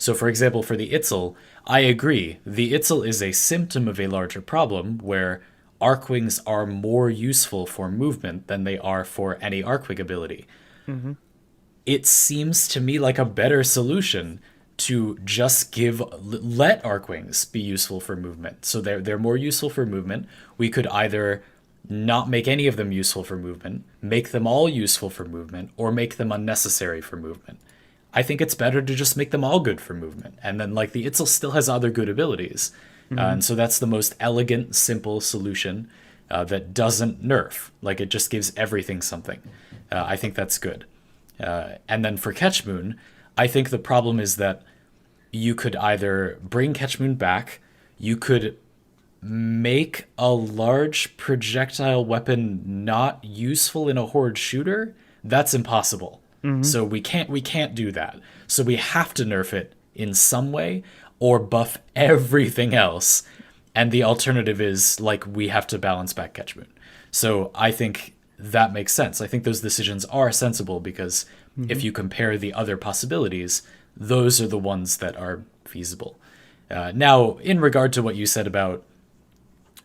So, for example, for the Itzel, I agree. The Itzel is a symptom of a larger problem where Archwings are more useful for movement than they are for any Archwing ability. It seems to me like a better solution to just let Archwings be useful for movement. So they're more useful for movement. We could either not make any of them useful for movement, make them all useful for movement, or make them unnecessary for movement. I think it's better to just make them all good for movement. And then, like, the Itzel still has other good abilities. And so that's the most elegant, simple solution that doesn't nerf. Like, it just gives everything something. I think that's good. And then for Catchmoon, I think the problem is that you could either bring Catchmoon back, you could make a large projectile weapon not useful in a horde shooter. That's impossible. So we can't do that. So we have to nerf it in some way or buff everything else. And the alternative is, like, we have to balance back Catchmoon. So I think that makes sense. I think those decisions are sensible because if you compare the other possibilities, those are the ones that are feasible. Now, in regard to what you said about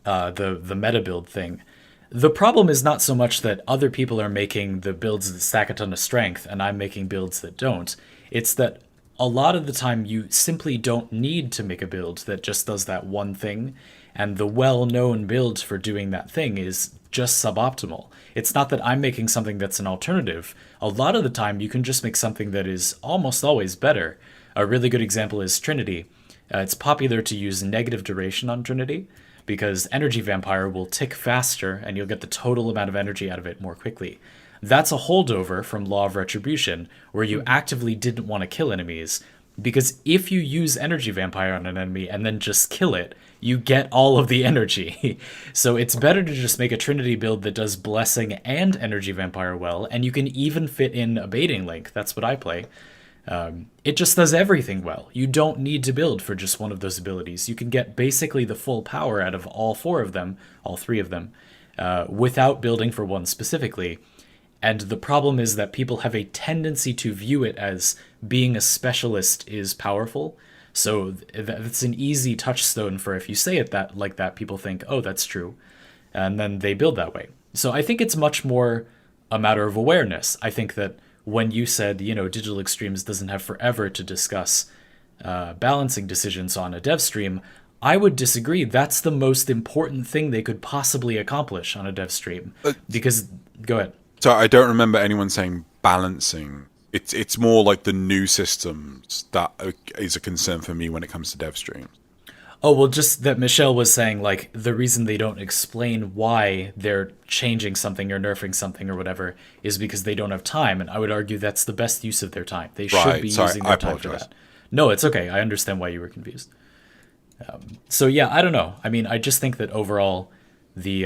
the meta build thing, the problem is not so much that other people are making the builds that stack a ton of strength and I'm making builds that don't. It's that a lot of the time you simply don't need to make a build that just does that one thing, and the well-known build for doing that thing is just suboptimal. It's not that I'm making something that's an alternative. A lot of the time you can just make something that is almost always better. A really good example is Trinity. It's popular to use negative duration on Trinity, because Energy Vampire will tick faster and you'll get the total amount of energy out of it more quickly. That's a holdover from Law of Retribution, where you actively didn't want to kill enemies, because if you use Energy Vampire on an enemy and then just kill it, you get all of the energy. So it's better to just make a Trinity build that does Blessing and Energy Vampire well, and you can even fit in a Baiting Link. That's what I play. It just does everything well. You don't need to build for just one of those abilities. You can get basically the full power out of all three of them, without building for one specifically. And the problem is that people have a tendency to view it as being a specialist is powerful. So that's an easy touchstone for, if you say it like that, people think, oh, that's true. And then they build that way. So I think it's much more a matter of awareness. I think that when you said, Digital Extremes doesn't have forever to discuss balancing decisions on a dev stream, I would disagree. That's the most important thing they could possibly accomplish on a dev stream. Because, go ahead. So I don't remember anyone saying balancing. It's more like the new systems that is a concern for me when it comes to dev streams. Oh, well, just that Michel was saying, like, the reason they don't explain why they're changing something or nerfing something or whatever is because they don't have time. And I would argue that's the best use of their time. They should be using their time for that. No, it's okay. I understand why you were confused. So, yeah, I don't know. I mean, I just think that overall the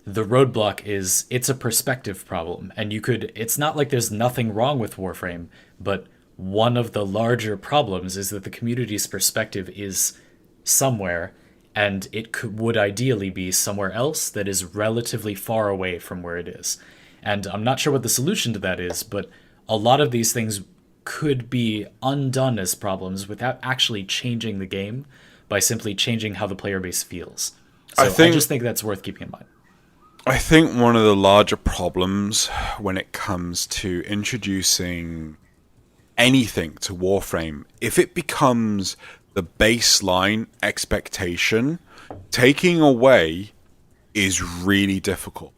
roadblock is, it's a perspective problem. And it's not like there's nothing wrong with Warframe, but one of the larger problems is that the community's perspective is somewhere, and it would ideally be somewhere else that is relatively far away from where it is. And I'm not sure what the solution to that is, but a lot of these things could be undone as problems without actually changing the game, by simply changing how the player base feels. So I just think that's worth keeping in mind. I think one of the larger problems when it comes to introducing anything to Warframe, if it becomes the baseline expectation, taking away is really difficult.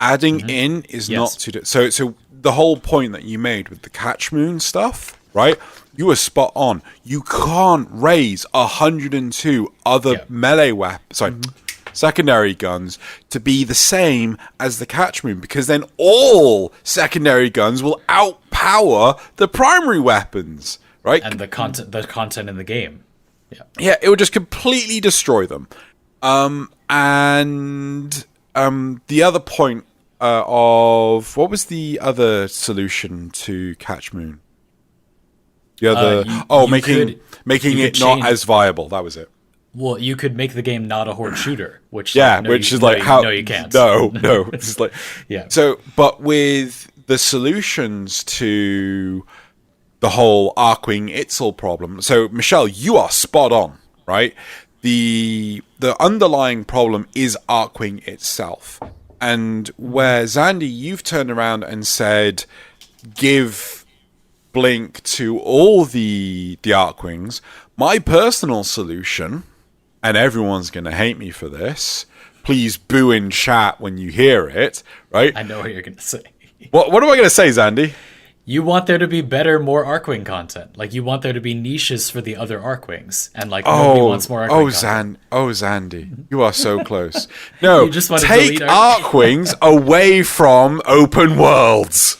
Adding in is not too so the whole point that you made with the Catchmoon stuff, right? You were spot on. You can't raise 102 other melee weapons, secondary guns, to be the same as the Catchmoon, because then all secondary guns will outpower the primary weapons, right? And the content in the game. Yeah, it would just completely destroy them. And the other point of, what was the other solution to Catchmoon? The other making it not as viable. That was it. Well, you could make the game not a horde shooter, which how? No, you can't. No, it's just like yeah. So, but with the solutions to the whole Archwing Itzel problem. So, Michelle, you are spot on, right? The underlying problem is Archwing itself. And where, Xandy, you've turned around and said, give Blink to all the Archwings, my personal solution, and everyone's going to hate me for this, please boo in chat when you hear it, right? I know what you're going to say. What am I going to say, Xandy? You want there to be better, more Archwing content. Like, you want there to be niches for the other Archwings. And, like, nobody wants more Archwing content. Xandy, you are so close. No, You just want to take delete Archwings away from open worlds.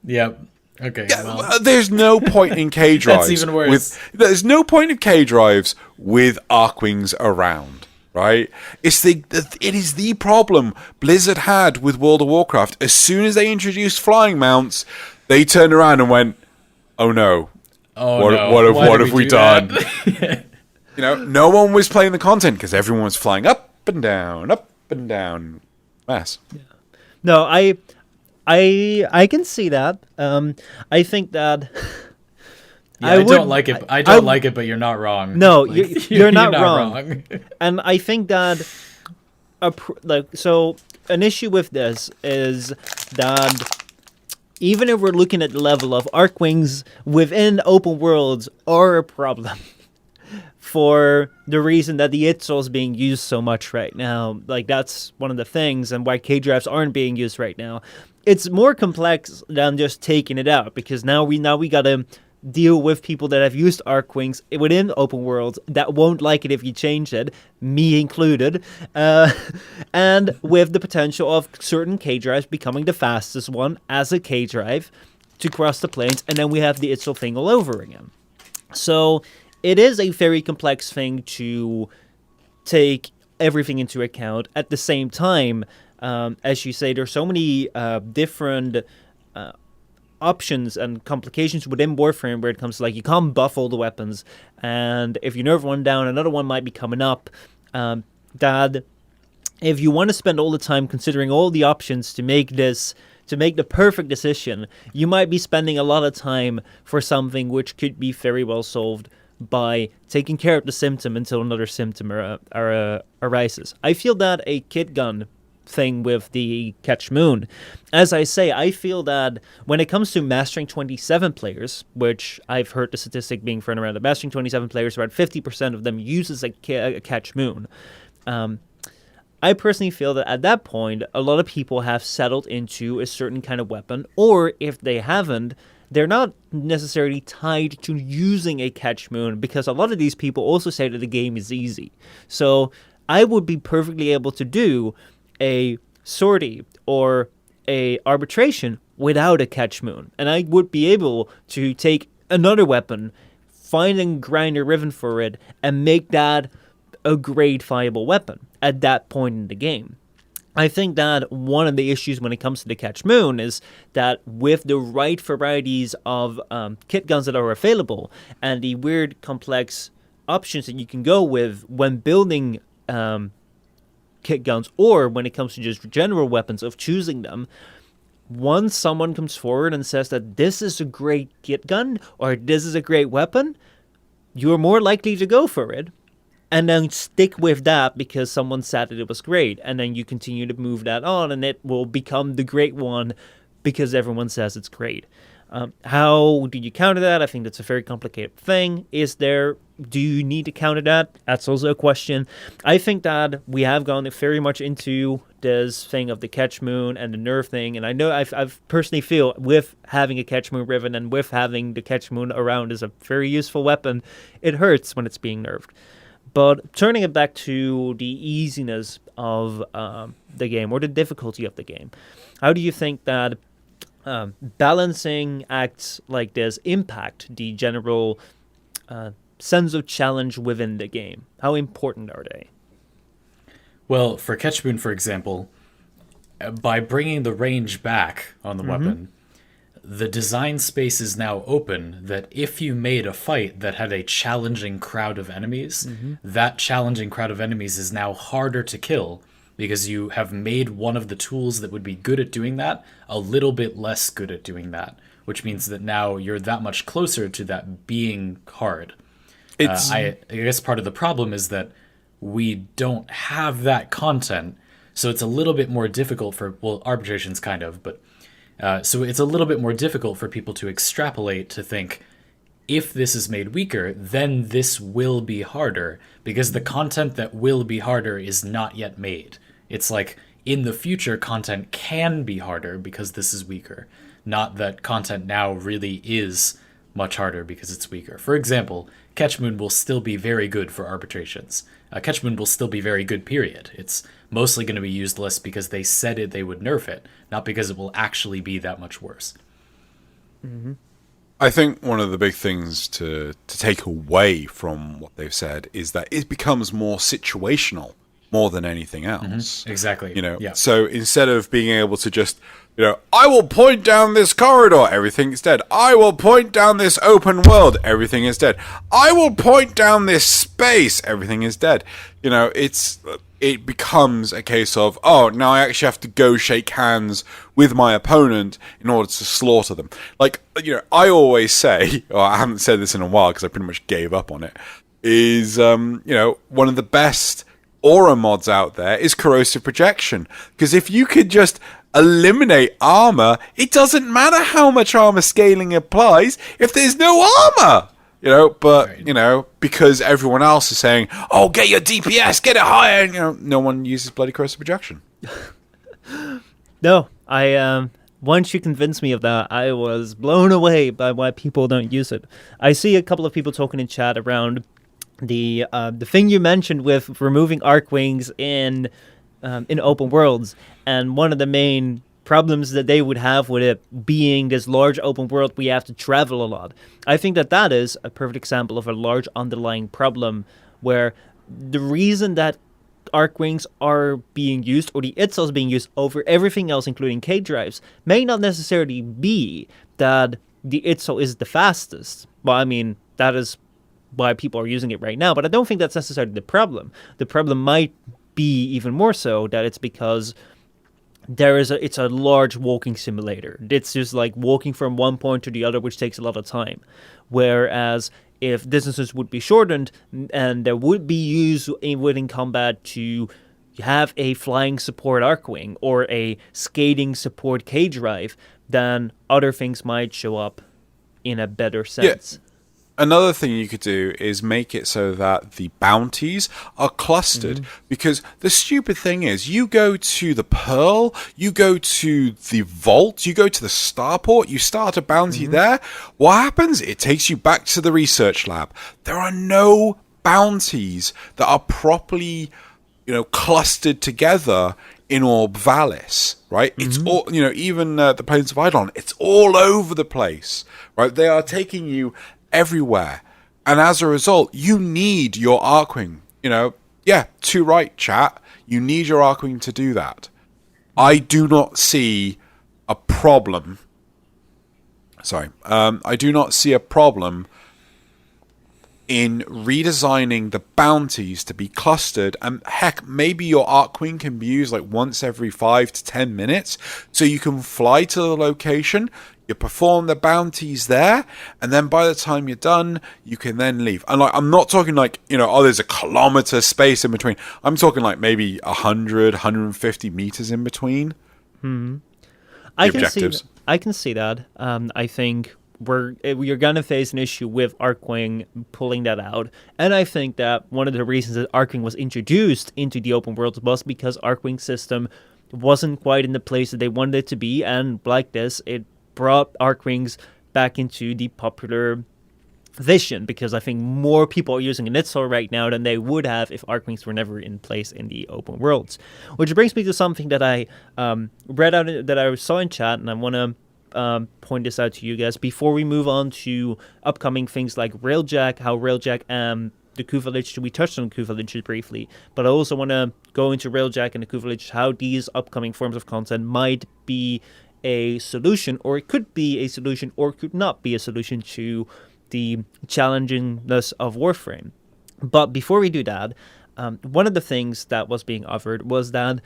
Yep. Okay, well. There's no point in K drives. That's even worse. There's no point in K drives with Archwings around, right? It is the problem Blizzard had with World of Warcraft. As soon as they introduced flying mounts, they turned around and went, "Oh no! What have we done?" No one was playing the content because everyone was flying up and down. Mess. Yeah. No, I can see that. I think that. Yeah, I don't like it. I don't like it, but you're not wrong. No, you're not wrong. And I think that, so an issue with this is that even if we're looking at the level of Archwings within open worlds are a problem for the reason that the Itzel is being used so much right now. Like, that's one of the things, and why K-Drives aren't being used right now. It's more complex than just taking it out, because now we gotta deal with people that have used Archwings within open worlds that won't like it if you change it, me included, and with the potential of certain K-Drives becoming the fastest one as a K-Drive to cross the plains, and then we have the Itzel thing all over again. So it is a very complex thing to take everything into account. At the same time, as you say, there's so many different options and complications within Warframe where it comes to, like, you can't buff all the weapons, and if you nerf one down, another one might be coming up. That if you want to spend all the time considering all the options to make the perfect decision, you might be spending a lot of time for something which could be very well solved by taking care of the symptom until another symptom arises. I feel that a kit gun thing with the Catch Moon, as I say, I feel that when it comes to mastering 27 players, which I've heard the statistic being thrown around, that mastering 27 players, around 50% of them uses a Catch Moon. I personally feel that at that point, a lot of people have settled into a certain kind of weapon, or if they haven't, they're not necessarily tied to using a Catch Moon, because a lot of these people also say that the game is easy. So I would be perfectly able to do a sortie or a arbitration without a Catch Moon, and I would be able to take another weapon, find and grind a ribbon for it, and make that a great viable weapon at that point in the game. I think that one of the issues when it comes to the Catch Moon is that with the right varieties of kit guns that are available and the weird complex options that you can go with when building kit guns, or when it comes to just general weapons of choosing them, once someone comes forward and says that this is a great kit gun or this is a great weapon, you're more likely to go for it and then stick with that because someone said that it was great, and then you continue to move that on and it will become the great one because everyone says it's great. How do you counter that? I think that's a very complicated thing. Do you need to counter that? That's also a question. I think that we have gone very much into this thing of the Catch Moon and the nerf thing, and I know I've personally feel with having a Catch Moon ribbon and with having the Catch Moon around is a very useful weapon, it hurts when it's being nerfed. But turning it back to the easiness of the game, or the difficulty of the game, how do you think that balancing acts like this impact the general sense of challenge within the game? How important are they? Well, for Catch Moon, for example, by bringing the range back on the weapon, the design space is now open that if you made a fight that had a challenging crowd of enemies, that challenging crowd of enemies is now harder to kill because you have made one of the tools that would be good at doing that a little bit less good at doing that, which means that now you're that much closer to that being hard. I guess part of the problem is that we don't have that content, so it's a little bit more difficult for, well, arbitrations kind of, but so it's a little bit more difficult for people to extrapolate to think, if this is made weaker, then this will be harder, because the content that will be harder is not yet made. It's like, in the future, content can be harder because this is weaker, not that content now really is much harder because it's weaker. For example, Catchmoon will still be very good for arbitrations. Catchmoon will still be very good, period. It's mostly going to be used less because they said they would nerf it, not because it will actually be that much worse. Mm-hmm. I think one of the big things to take away from what they've said is that it becomes more situational more than anything else. Mm-hmm. Exactly. You know, yeah. So instead of being able to just, you know, I will point down this corridor, everything is dead. I will point down this open world, everything is dead. I will point down this space, everything is dead. You know, it becomes a case of, oh, now I actually have to go shake hands with my opponent in order to slaughter them. Like, you know, I always say, or I haven't said this in a while because I pretty much gave up on it, is, you know, one of the best aura mods out there is corrosive projection. Because if you could just eliminate armor, it doesn't matter how much armor scaling applies if there's no armor. You know, but, right. You know, because everyone else is saying, oh, get your DPS, get it higher, and, you know, no one uses bloody corrosive projection. No, once you convinced me of that, I was blown away by why people don't use it. I see a couple of people talking in chat around the thing you mentioned with removing Archwings in open worlds, and one of the main problems that they would have with it being this large open world, we have to travel a lot. I think that is a perfect example of a large underlying problem where the reason that Archwings are being used, or the Itzel's being used over everything else, including K-drives, may not necessarily be that the Itzel is the fastest. Well, I mean, that is why people are using it right now, but I don't think that's necessarily the problem. The problem might be even more so that it's because it's a large walking simulator. It's just like walking from one point to the other, which takes a lot of time. Whereas if distances would be shortened and there would be use within combat to have a flying support Archwing or a skating support K-drive, then other things might show up in a better sense. Yeah. Another thing you could do is make it so that the bounties are clustered, because the stupid thing is you go to the Pearl, you go to the Vault, you go to the Starport, you start a bounty there. What happens? It takes you back to the research lab. There are no bounties that are properly, you know, clustered together in Orb Valis, right? It's all, you know, even the Plains of Eidolon, it's all over the place, right? They are taking you everywhere, and as a result, you need your Archwing. You know, yeah, too right, chat. You need your Archwing to do that. I do not see a problem. I do not see a problem in redesigning the bounties to be clustered, and heck, maybe your Archwing can be used like once every 5 to 10 minutes, so you can fly to the location, you perform the bounties there, and then by the time you're done, you can then leave. And like, I'm not talking like, you know, oh, there's a kilometer space in between. I'm talking like maybe 100, 150 meters in between. I can see that. I think we're going to face an issue with Archwing pulling that out. And I think that one of the reasons that Archwing was introduced into the open world was because Archwing system wasn't quite in the place that they wanted it to be. And like this, it brought Archwings back into the popular vision, because I think more people are using an Itzel right now than they would have if Archwings were never in place in the open worlds. Which brings me to something that I read out, that I saw in chat, and I want to point this out to you guys before we move on to upcoming things like Railjack, how Railjack and the Ku Village, we touched on Ku Village briefly, but I also want to go into Railjack and the Ku Village, how these upcoming forms of content might be a solution, or it could be a solution, or it could not be a solution to the challengingness of Warframe. But before we do that, one of the things that was being offered was that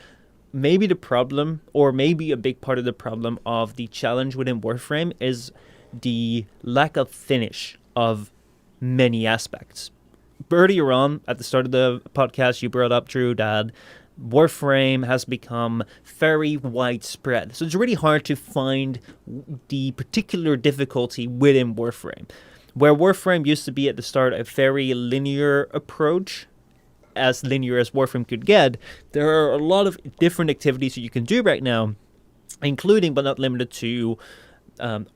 maybe the problem, or maybe a big part of the problem of the challenge within Warframe is the lack of finish of many aspects. Earlier on, at the start of the podcast, you brought up, Drew, that Warframe has become very widespread. So it's really hard to find the particular difficulty within Warframe. Where Warframe used to be at the start a very linear approach, as linear as Warframe could get, there are a lot of different activities that you can do right now, including but not limited to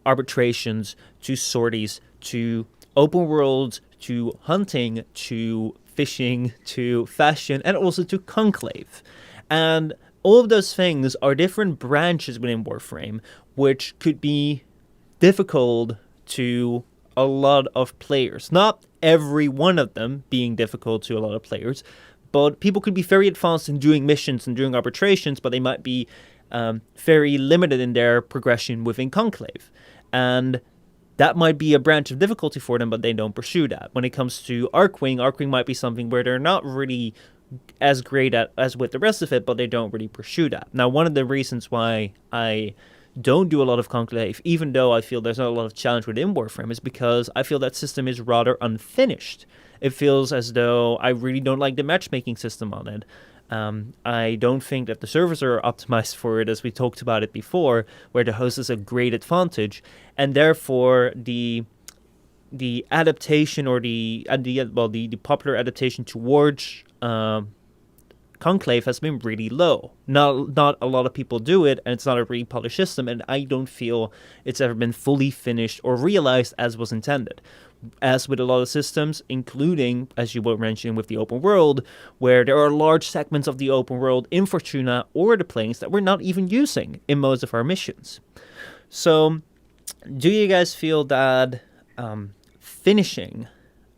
arbitrations, to sorties, to open worlds, to hunting, to fishing, to fashion, and also to Conclave. And all of those things are different branches within Warframe, which could be difficult to a lot of players. Not every one of them being difficult to a lot of players, but people could be very advanced in doing missions and doing arbitrations, but they might be very limited in their progression within Conclave. And that might be a branch of difficulty for them, but they don't pursue that. When it comes to Archwing might be something where they're not really as great at as with the rest of it, but they don't really pursue that. Now, one of the reasons why I don't do a lot of Conclave, even though I feel there's not a lot of challenge within Warframe, is because I feel that system is rather unfinished. It feels as though I really don't like the matchmaking system on it. I don't think that the servers are optimized for it, as we talked about it before, where the host is a great advantage, and therefore the adaptation or the popular adaptation towards Conclave has been really low. Not a lot of people do it, and it's not a really polished system, and I don't feel it's ever been fully finished or realized as was intended. As with a lot of systems, including, as you were mentioning, with the open world, where there are large segments of the open world in Fortuna or the planes that we're not even using in most of our missions. So, do you guys feel that finishing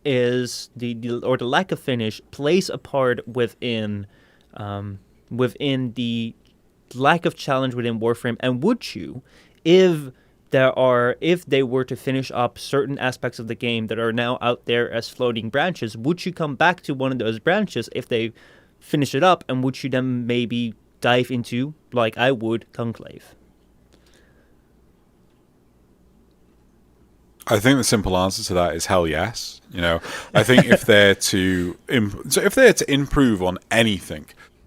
is the lack of finish plays a part within the lack of challenge within Warframe? And would you, if they were to finish up certain aspects of the game that are now out there as floating branches, would you come back to one of those branches if they finish it up, and would you then maybe dive into, like I would, Conclave? I think the simple answer to that is hell yes. I think if they're to improve on anything,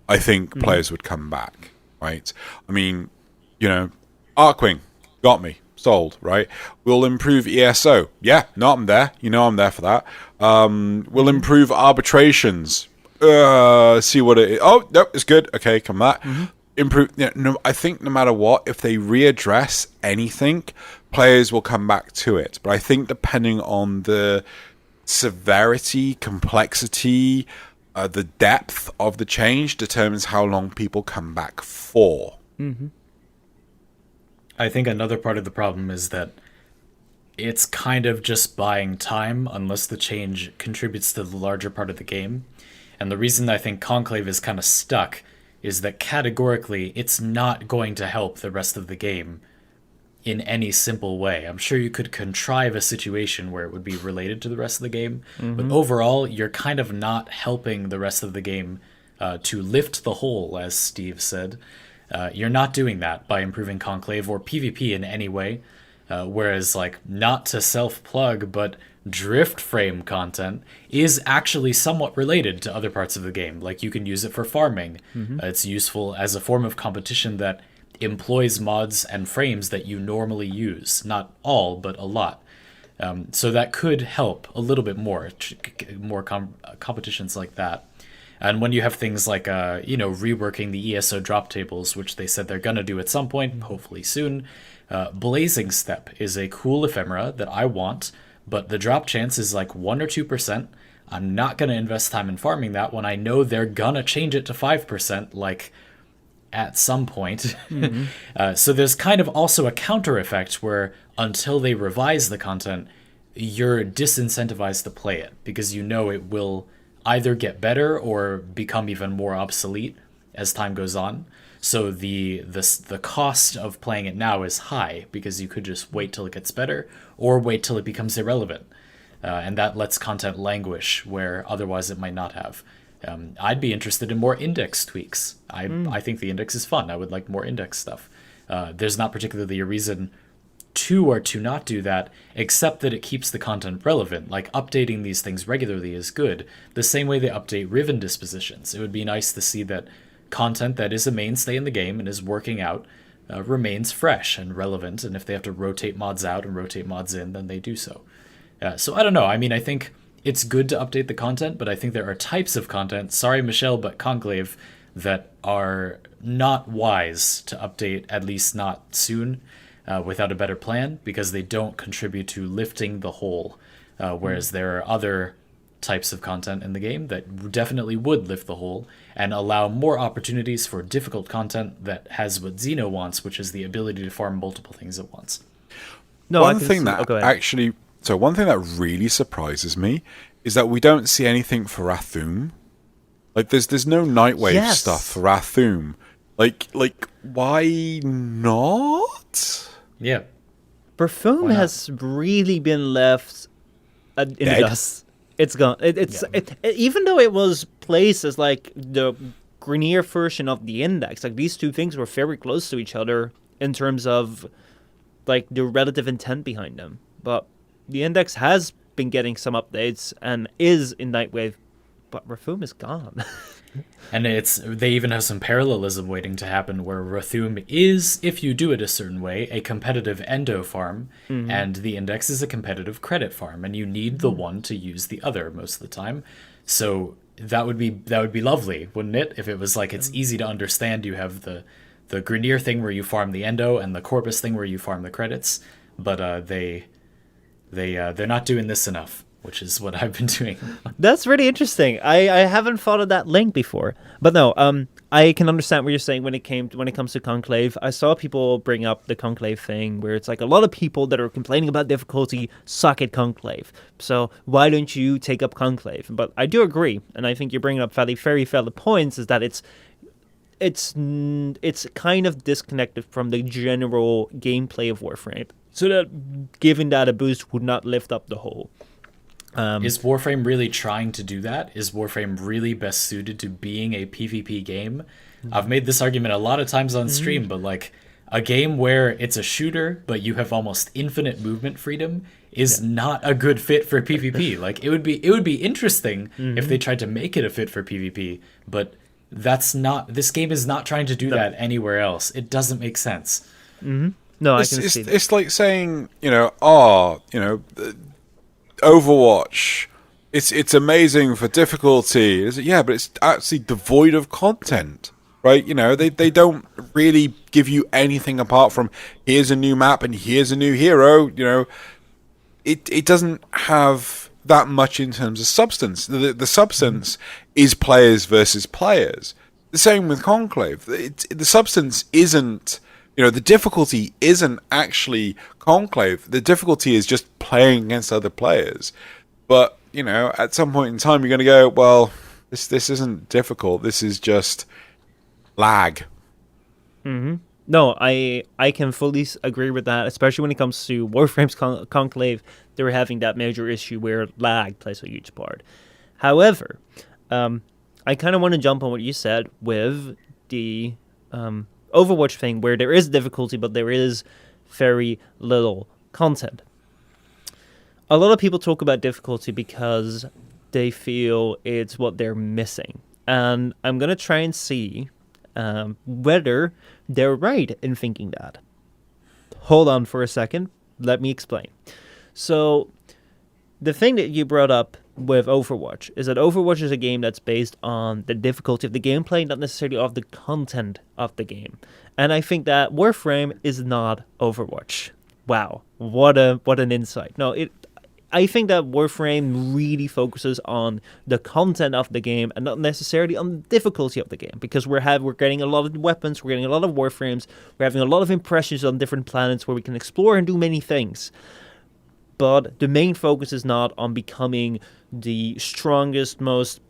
I think players would come back, right? I mean, Archwing got me sold, right? We'll improve ESO. Yeah, no, I'm there. I'm there for that. We'll improve arbitrations. See what it is. Oh, no, it's good. Okay, come back. Improve. I think no matter what, if they readdress anything, players will come back to it. But I think depending on the severity, complexity, the depth of the change determines how long people come back for. I think another part of the problem is that it's kind of just buying time unless the change contributes to the larger part of the game. And the reason I think Conclave is kind of stuck is that categorically it's not going to help the rest of the game in any simple way. I'm sure you could contrive a situation where it would be related to the rest of the game, but overall you're kind of not helping the rest of the game to lift the whole, as Steve said. You're not doing that by improving Conclave or PvP in any way, whereas, not to self-plug, but drift frame content is actually somewhat related to other parts of the game. You can use it for farming. It's useful as a form of competition that employs mods and frames that you normally use. Not all, but a lot. So that could help a little bit more competitions like that. And when you have things like, reworking the ESO drop tables, which they said they're going to do at some point, hopefully soon, Blazing Step is a cool ephemera that I want, but the drop chance is 1 or 2%. I'm not going to invest time in farming that when I know they're going to change it to 5%, at some point. So there's kind of also a counter effect where until they revise the content, you're disincentivized to play it because it will either get better or become even more obsolete as time goes on. So the cost of playing it now is high because you could just wait till it gets better or wait till it becomes irrelevant. And that lets content languish where otherwise it might not have. I'd be interested in more index tweaks. I think the index is fun. I would like more index stuff. There's not particularly a reason two are to not do that, except that it keeps the content relevant. Like, updating these things regularly is good. The same way they update Riven dispositions. It would be nice to see that content that is a mainstay in the game and is working out remains fresh and relevant, and if they have to rotate mods out and rotate mods in, then they do so. So I don't know. I mean, I think it's good to update the content, but I think there are types of content, sorry Michel, but Conclave, that are not wise to update, at least not soon, without a better plan, because they don't contribute to lifting the whole. Whereas there are other types of content in the game that definitely would lift the whole and allow more opportunities for difficult content that has what Xeno wants, which is the ability to farm multiple things at once. No, one thing that really surprises me is that we don't see anything for Rathum. Like, there's no Nightwave stuff for Rathum. Like, why not? Yeah. Rathum has really been left in the dust. It's gone. Even though it was placed as like the Grenier version of the Index, like these two things were very close to each other in terms of like the relative intent behind them. But the Index has been getting some updates and is in Nightwave, but Rathum is gone. And they even have some parallelism waiting to happen where Rathum is, if you do it a certain way, a competitive endo farm, and the Index is a competitive credit farm, and you need the one to use the other most of the time. So that would be lovely, wouldn't it? If it was like it's easy to understand, you have the Grenier thing where you farm the endo and the Corpus thing where you farm the credits, but they're not doing this enough, which is what I've been doing. That's really interesting. I haven't thought of that link before. But no, I can understand what you're saying when it comes to Conclave. I saw people bring up the Conclave thing where it's like a lot of people that are complaining about difficulty suck at Conclave. So why don't you take up Conclave? But I do agree, and I think you're bringing up very valid points, is that it's kind of disconnected from the general gameplay of Warframe. So that giving that a boost would not lift up the whole. Is Warframe really trying to do that? Is Warframe really best suited to being a PvP game? I've made this argument a lot of times on stream, but like a game where it's a shooter, but you have almost infinite movement freedom is not a good fit for PvP. Like it would be interesting if they tried to make it a fit for PvP, but this game is not trying to do that anywhere else. It doesn't make sense. No, I can see that. It's like saying, Overwatch, it's amazing for difficulty. But it's actually devoid of content, right? They don't really give you anything apart from here's a new map and here's a new hero. It doesn't have that much in terms of substance. The substance is players versus players. The same with Conclave. The substance isn't. The difficulty isn't actually Conclave. The difficulty is just playing against other players. But, at some point in time, you're going to go, well, this isn't difficult. This is just lag. No, I can fully agree with that, especially when it comes to Warframe's Conclave. They were having that major issue where lag plays a huge part. However, I kind of want to jump on what you said with the Overwatch thing, where there is difficulty, but there is very little content. A lot of people talk about difficulty because they feel it's what they're missing. And I'm going to try and see whether they're right in thinking that. Hold on for a second. Let me explain. So, the thing that you brought up with Overwatch is that Overwatch is a game that's based on the difficulty of the gameplay, not necessarily of the content of the game. And I think that Warframe is not Overwatch. Wow, what an insight. No, I think that Warframe really focuses on the content of the game and not necessarily on the difficulty of the game, because we're getting a lot of weapons, we're getting a lot of Warframes, we're having a lot of impressions on different planets where we can explore and do many things. But the main focus is not on becoming the strongest, most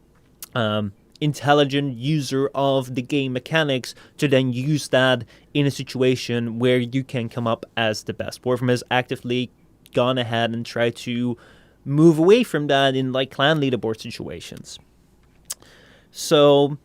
intelligent user of the game mechanics to then use that in a situation where you can come up as the best. Warframe has actively gone ahead and tried to move away from that in like clan leaderboard situations. So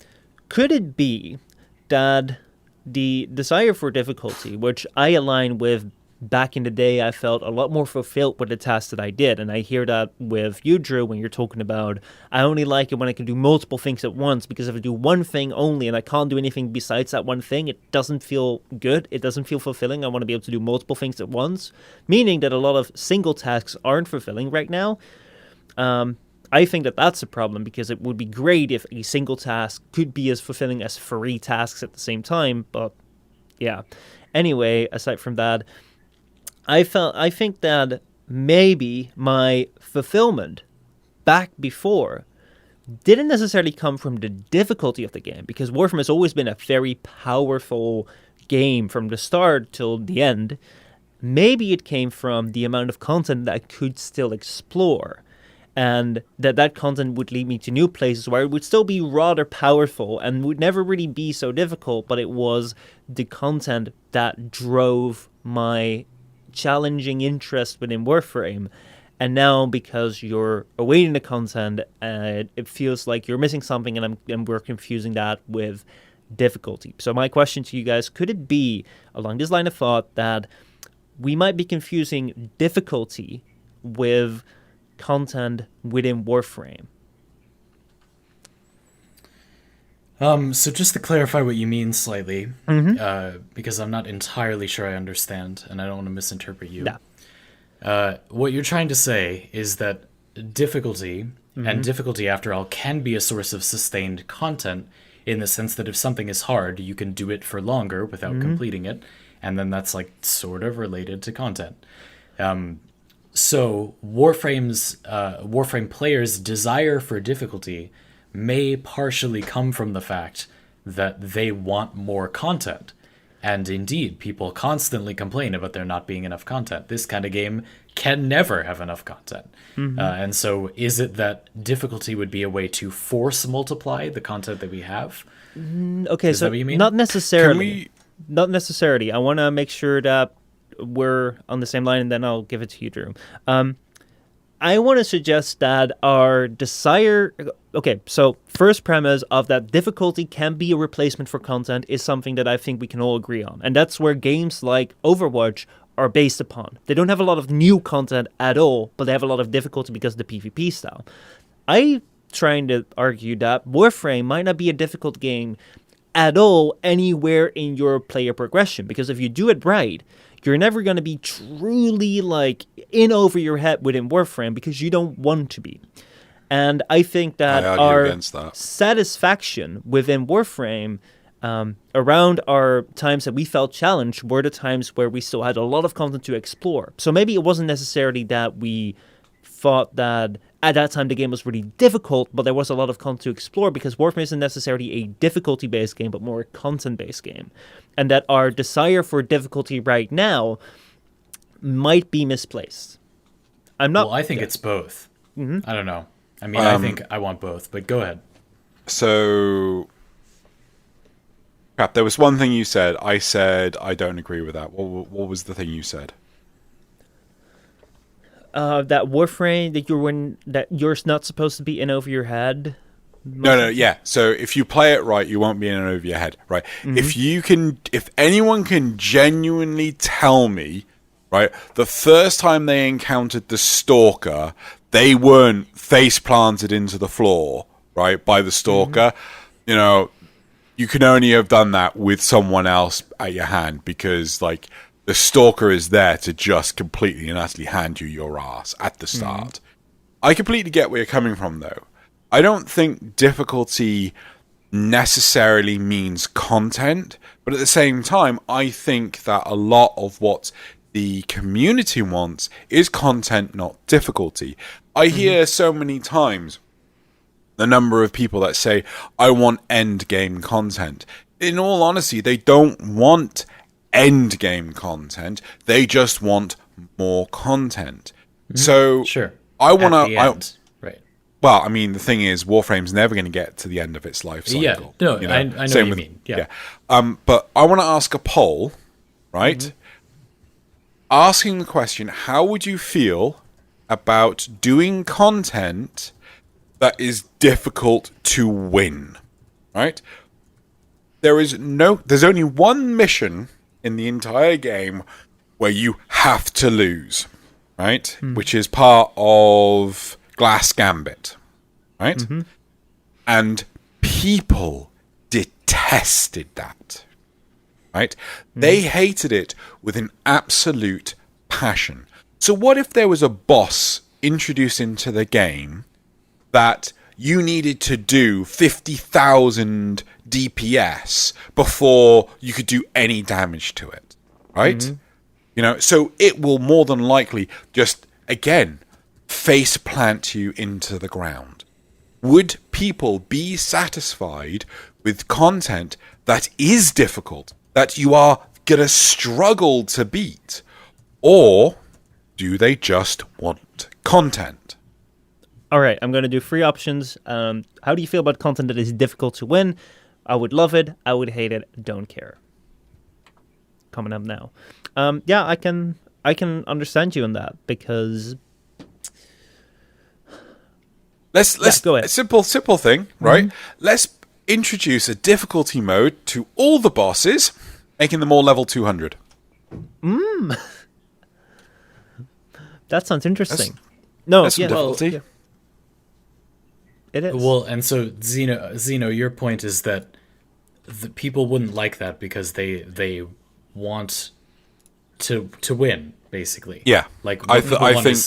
could it be that the desire for difficulty, which I align with back in the day, I felt a lot more fulfilled with the tasks that I did. And I hear that with you, Drew, when you're talking about, I only like it when I can do multiple things at once, because if I do one thing only and I can't do anything besides that one thing, it doesn't feel good. It doesn't feel fulfilling. I want to be able to do multiple things at once, meaning that a lot of single tasks aren't fulfilling right now. I think that that's a problem, because it would be great if a single task could be as fulfilling as 3 tasks at the same time. But yeah. Anyway, aside from that, I think that maybe my fulfillment back before didn't necessarily come from the difficulty of the game, because Warframe has always been a very powerful game from the start till the end. Maybe it came from the amount of content that I could still explore, and that content would lead me to new places where it would still be rather powerful and would never really be so difficult, but it was the content that drove my challenging interest within Warframe. And now, because you're awaiting the content, it feels like you're missing something, and we're confusing that with difficulty. So my question to you guys, could it be along this line of thought that we might be confusing difficulty with content within Warframe? So just to clarify what you mean slightly, because I'm not entirely sure I understand, and I don't want to misinterpret you. Yeah. What you're trying to say is that difficulty, and difficulty after all, can be a source of sustained content, in the sense that if something is hard, you can do it for longer without completing it, and then that's like sort of related to content. So Warframe players' desire for difficulty may partially come from the fact that they want more content. And indeed, people constantly complain about there not being enough content. This kind of game can never have enough content. And so is it that difficulty would be a way to force multiply the content that we have? Okay, Is so that what you mean? not necessarily. Not necessarily. I want to make sure that we're on the same line, and then I'll give it to you, Drew. I want to suggest that our desire... Okay, so first premise of that difficulty can be a replacement for content is something that I think we can all agree on. And that's where games like Overwatch are based upon. They don't have a lot of new content at all, but they have a lot of difficulty because of the PvP style. I'm trying to argue that Warframe might not be a difficult game at all anywhere in your player progression, because if you do it right, you're never going to be truly like in over your head within Warframe, because you don't want to be. And I think that our satisfaction within Warframe around our times that we felt challenged were the times where we still had a lot of content to explore. So maybe it wasn't necessarily that we thought that at that time the game was really difficult, but there was a lot of content to explore, because Warframe isn't necessarily a difficulty-based game, but more a content-based game. And that our desire for difficulty right now might be misplaced. I'm not... Well, I think it's both. I don't know. I mean, I think I want both, but go ahead. So... Crap, there was one thing you said. I said I don't agree with that. What was the thing you said? That Warframe, that you're not supposed to be in over your head. No, yeah. So if you play it right, you won't be in and over your head, right? If anyone can genuinely tell me, right, the first time they encountered the Stalker, they weren't face planted into the floor, right, by the Stalker, you know, you can only have done that with someone else at your hand, because, like, the Stalker is there to just completely and utterly hand you your ass at the start. I completely get where you're coming from, though. I don't think difficulty necessarily means content, but at the same time, I think that a lot of what the community wants is content, not difficulty. I hear so many times the number of people that say, I want endgame content. In all honesty, they don't want endgame content. They just want more content. So Sure. I want to... Right. Well, I mean, the thing is, Warframe's never going to get to the end of its life cycle. Yeah, no, you know? I know what you mean. Yeah. But I want to ask a poll, right? Asking the question, how would you feel about doing content that is difficult to win, right? There's only one mission in the entire game where you have to lose, right? Which is part of Glass Gambit, right? And people detested that, right? They hated it with an absolute passion. So what if there was a boss introduced into the game that you needed to do 50,000 DPS before you could do any damage to it, right? You know, so it will more than likely just, again, face plant you into the ground. Would people be satisfied with content that is difficult, that you are going to struggle to beat? Or do they just want content? All right, I'm going to do 3 options. How do you feel about content that is difficult to win? I would love it. I would hate it. Don't care. Coming up now. Yeah, I can understand you on that because let's go ahead. Simple thing, right? Let's introduce a difficulty mode to all the bosses, making them all level 200. That sounds interesting. That's some difficulty. Yeah. It is. Well, and so Zeno, your point is that the people wouldn't like that because they want to win, basically. Yeah, like I think.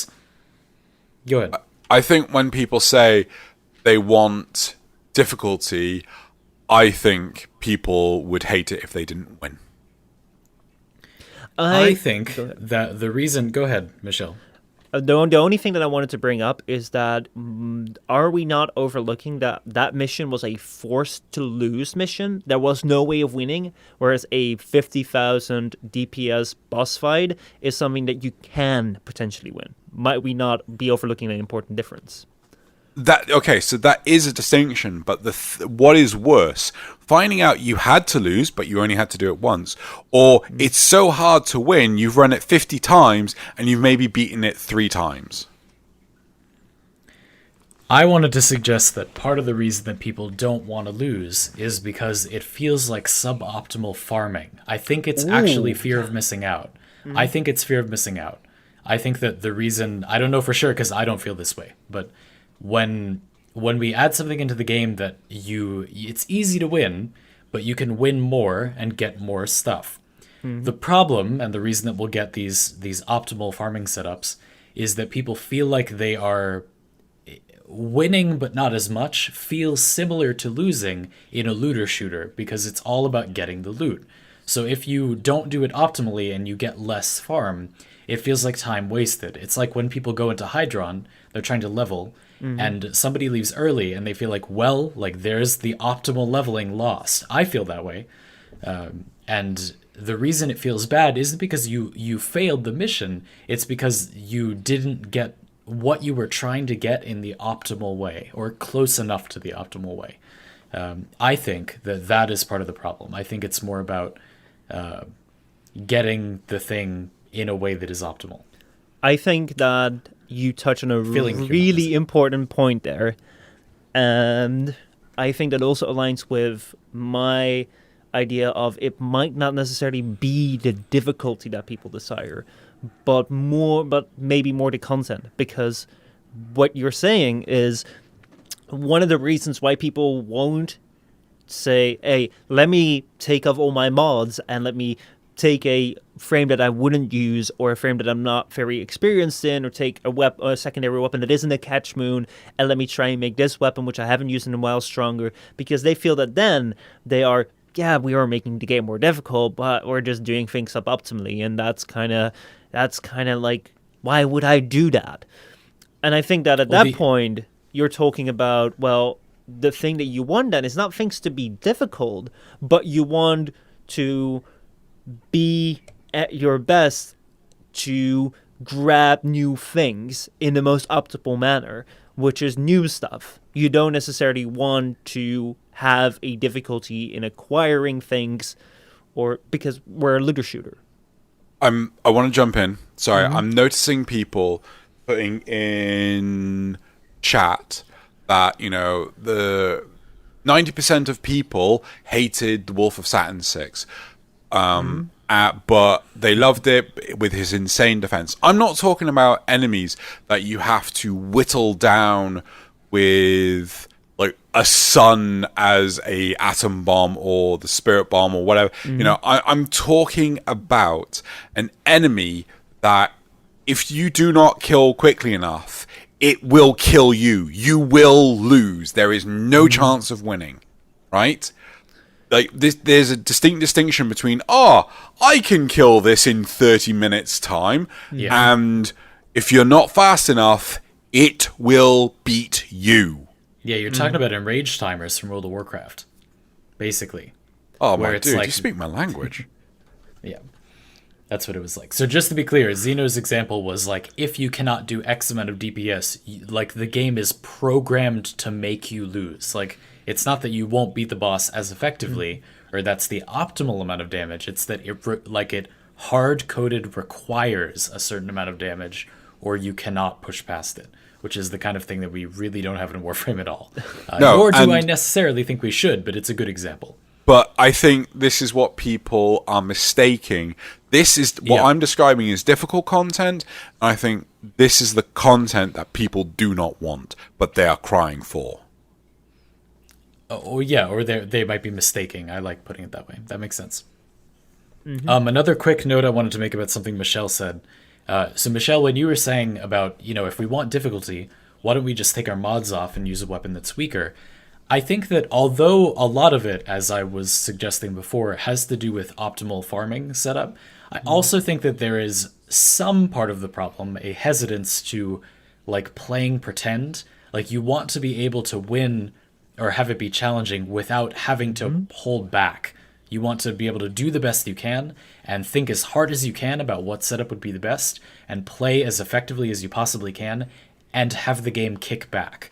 Go ahead. I think when people say they want difficulty, I think people would hate it if they didn't win. I think that the reason. Go ahead, Michel. The only thing that I wanted to bring up is that are we not overlooking that mission was a forced to lose mission? There was no way of winning, whereas a 50,000 DPS boss fight is something that you can potentially win. Might we not be overlooking an important difference? So that is a distinction, but what is worse, finding out you had to lose but you only had to do it once, or it's so hard to win you've run it 50 times and you've maybe beaten it 3 times? I wanted to suggest that part of the reason that people don't want to lose is because it feels like suboptimal farming. I think it's actually fear of missing out. I think it's fear of missing out. I think that the reason, I don't know for sure because I don't feel this way, but when we add something into the game that it's easy to win, but you can win more and get more stuff. The problem, and the reason that we'll get these optimal farming setups, is that people feel like they are winning but not as much, feels similar to losing in a looter shooter because it's all about getting the loot. So if you don't do it optimally and you get less farm, it feels like time wasted. It's like when people go into Hydron, they're trying to level, and somebody leaves early and they feel like, well, like there's the optimal leveling lost. I feel that way. And the reason it feels bad isn't because you failed the mission. It's because you didn't get what you were trying to get in the optimal way or close enough to the optimal way. I think that is part of the problem. I think it's more about getting the thing in a way that is optimal. I think that you touch on a really important point there. And I think that also aligns with my idea of it might not necessarily be the difficulty that people desire, but maybe more the content. Because what you're saying is one of the reasons why people won't say, hey, let me take off all my mods and let me take a frame that I wouldn't use or a frame that I'm not very experienced in, or take a secondary weapon that isn't a catch moon and let me try and make this weapon, which I haven't used in a while, stronger, because they feel that then they are, we are making the game more difficult, but we're just doing things optimally, and that's kind of like, why would I do that? And I think that at that point you're talking about, well, the thing that you want then is not things to be difficult, but you want to be at your best to grab new things in the most optimal manner, which is new stuff. You don't necessarily want to have a difficulty in acquiring things, or because we're a looter shooter. I want to jump in. Sorry, I'm noticing people putting in chat that, the 90% of people hated the Wolf of Saturn 6. And but they loved it with his insane defense. I'm not talking about enemies that you have to whittle down with like a sun as a atom bomb or the spirit bomb or whatever. You know, I'm talking about an enemy that if you do not kill quickly enough, it will kill you. You will lose. There is no chance of winning, right? Like this, there's a distinct distinction between, I can kill this in 30 minutes time, and if you're not fast enough, it will beat you. Yeah, you're talking about enraged timers from World of Warcraft, basically. Oh, Where my it's dude, like- you speak my language. Yeah, that's what it was like. So just to be clear, Xeno's example was like, if you cannot do X amount of DPS, like the game is programmed to make you lose. Like, it's not that you won't beat the boss as effectively, or that's the optimal amount of damage. It's that it hard-coded requires a certain amount of damage, or you cannot push past it, which is the kind of thing that we really don't have in Warframe at all. No, nor do and- I necessarily think we should, but it's a good example. But I think this is what people are mistaking. This is what I'm describing is difficult content. And I think this is the content that people do not want, but they are crying for. Or they might be mistaking. I like putting it that way. That makes sense. Another quick note I wanted to make about something Michel said. So Michel, when you were saying about, if we want difficulty, why don't we just take our mods off and use a weapon that's weaker? I think that although a lot of it, as I was suggesting before, has to do with optimal farming setup, I also think that there is some part of the problem, a hesitance to like playing pretend. Like you want to be able to win or have it be challenging without having to hold back. You want to be able to do the best you can and think as hard as you can about what setup would be the best and play as effectively as you possibly can and have the game kick back.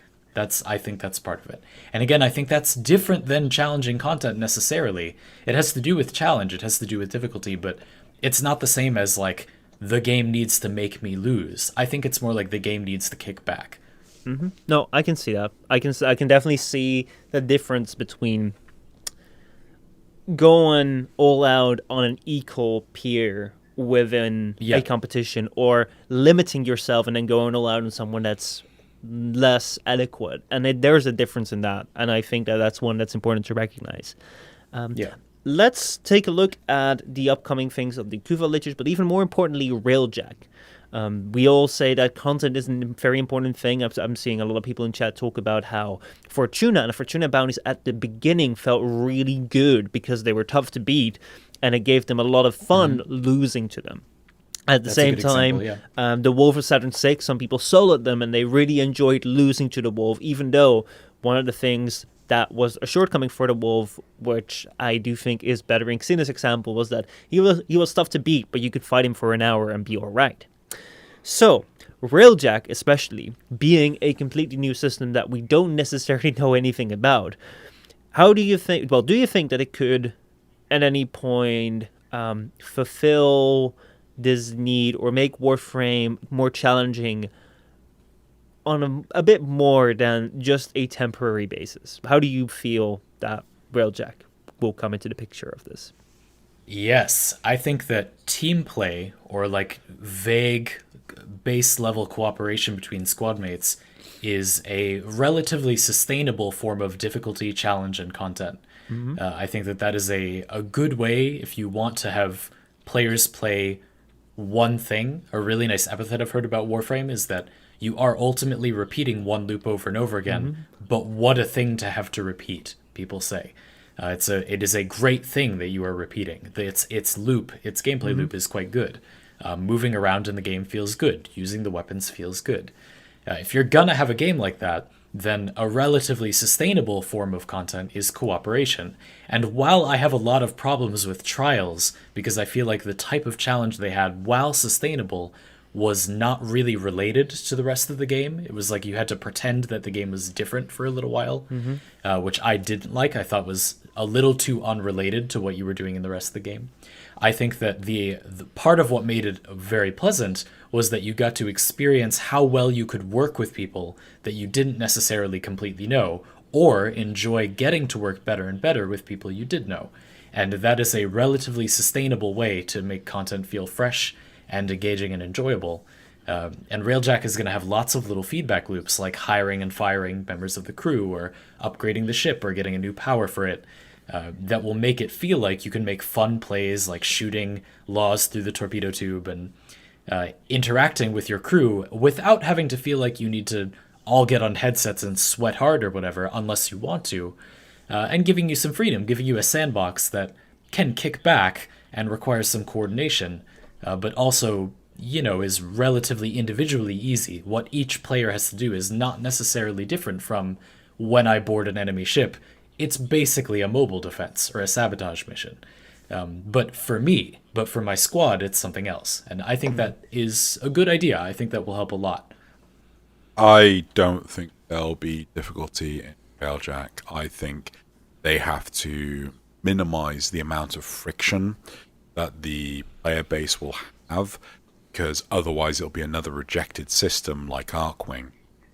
I think that's part of it. And again, I think that's different than challenging content necessarily. It has to do with challenge, it has to do with difficulty, but it's not the same as like the game needs to make me lose. I think it's more like the game needs to kick back. No, I can see that. I can definitely see the difference between going all out on an equal peer within a competition or limiting yourself and then going all out on someone that's less adequate. And there's a difference in that. And I think that's one that's important to recognize. Let's take a look at the upcoming things of the Kuva Liches, but even more importantly, Railjack. We all say that content is a very important thing. I'm seeing a lot of people in chat talk about how Fortuna and the Fortuna bounties at the beginning felt really good because they were tough to beat, and it gave them a lot of fun losing to them. At the same time, the Wolf of Saturn 6, some people soloed them, and they really enjoyed losing to the Wolf, even though one of the things that was a shortcoming for the Wolf, which I do think is better in Xena's example, was that he was tough to beat, but you could fight him for an hour and be all right. So, Railjack especially, being a completely new system that we don't necessarily know anything about, how do you think, do you think that it could, at any point, fulfill this need or make Warframe more challenging on a bit more than just a temporary basis? How do you feel that Railjack will come into the picture of this? Yes, I think that team play or like vague base level cooperation between squad mates is a relatively sustainable form of difficulty, challenge, and content. I think that is a good way if you want to have players play one thing. A really nice epithet I've heard about Warframe is that you are ultimately repeating one loop over and over again, but what a thing to have to repeat, people say. It is a great thing that you are repeating. Its gameplay loop is quite good. Moving around in the game feels good. Using the weapons feels good. If you're gonna have a game like that, then a relatively sustainable form of content is cooperation. And while I have a lot of problems with Trials, because I feel like the type of challenge they had, while sustainable, was not really related to the rest of the game. It was like you had to pretend that the game was different for a little while, which I didn't like. I thought was a little too unrelated to what you were doing in the rest of the game. I think that the part of what made it very pleasant was that you got to experience how well you could work with people that you didn't necessarily completely know, or enjoy getting to work better and better with people you did know. And that is a relatively sustainable way to make content feel fresh and engaging and enjoyable. And Railjack is going to have lots of little feedback loops, like hiring and firing members of the crew, or upgrading the ship, or getting a new power for it, that will make it feel like you can make fun plays, like shooting laws through the torpedo tube and interacting with your crew without having to feel like you need to all get on headsets and sweat hard or whatever, unless you want to, and giving you some freedom, giving you a sandbox that can kick back and requires some coordination, but also, is relatively individually easy. What each player has to do is not necessarily different from when I board an enemy ship. It's basically a mobile defense or a sabotage mission. But for my squad, it's something else. And I think that is a good idea. I think that will help a lot. I don't think there'll be difficulty in Railjack. I think they have to minimize the amount of friction that the player base will have, because otherwise it'll be another rejected system like Archwing.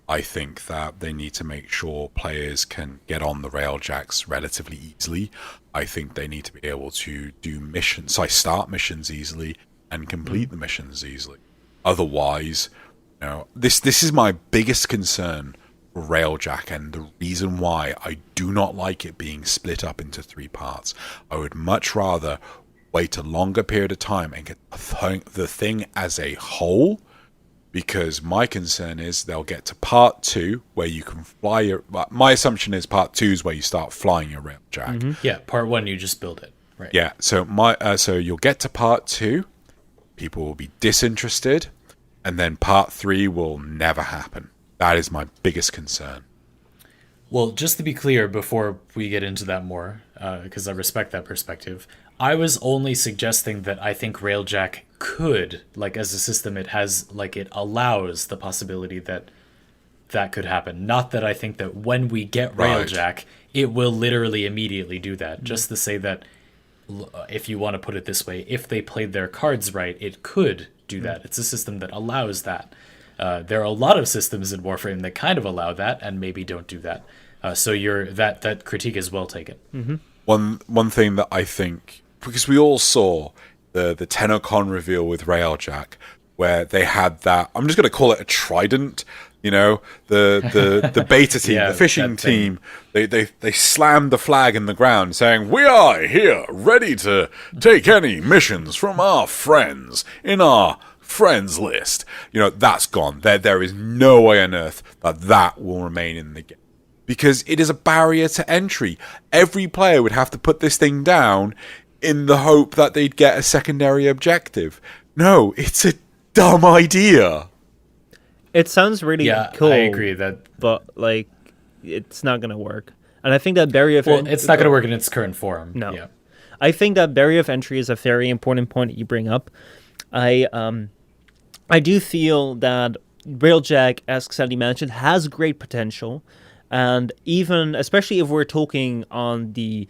I think that they need to make sure players can get on the Railjacks relatively easily. I think they need to be able to do missions, start missions easily and complete the missions easily. Otherwise, this is my biggest concern for Railjack, and the reason why I do not like it being split up into 3 parts. I would much rather wait a longer period of time and get the thing as a whole, because my concern is they'll get to part 2 where you can fly your... My assumption is part 2 is where you start flying your Railjack. Mm-hmm. Yeah, part 1 you just build it. Right. Yeah, so so you'll get to part 2, people will be disinterested, and then part 3 will never happen. That is my biggest concern. Well, just to be clear before we get into that more, because I respect that perspective, I was only suggesting that I think Railjack could, as a system, it allows the possibility that could happen. Not that I think that when we get Railjack, it will literally immediately do that. Just to say that, if you want to put it this way, if they played their cards right, it could do that. It's a system that allows that. There are a lot of systems in Warframe that kind of allow that and maybe don't do that. So that critique is well taken. Mm-hmm. One thing that I think, because we all saw the TennoCon reveal with Railjack, where they had that, I'm just going to call it a trident, the beta team, the fishing team, they slammed the flag in the ground saying, "We are here, ready to take any missions from our friends in our friends list." That's gone. There is no way on earth that will remain in the game, because it is a barrier to entry. Every player would have to put this thing down in the hope that they'd get a secondary objective. No, it's a dumb idea. It sounds really cool. I agree but it's not gonna work. And I think that barrier of it's not gonna work in its current form. No. Yeah. I think that barrier of entry is a very important point that you bring up. I do feel that Railjack, as Xandy mentioned, has great potential, and even especially if we're talking on the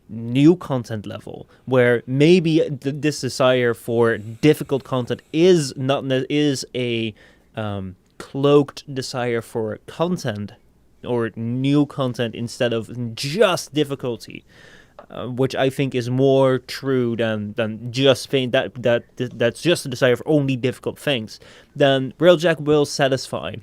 new content level, where maybe this desire for difficult content is a cloaked desire for content or new content instead of just difficulty. Which I think is more true than just saying that's just a desire for only difficult things. Then Railjack will satisfy,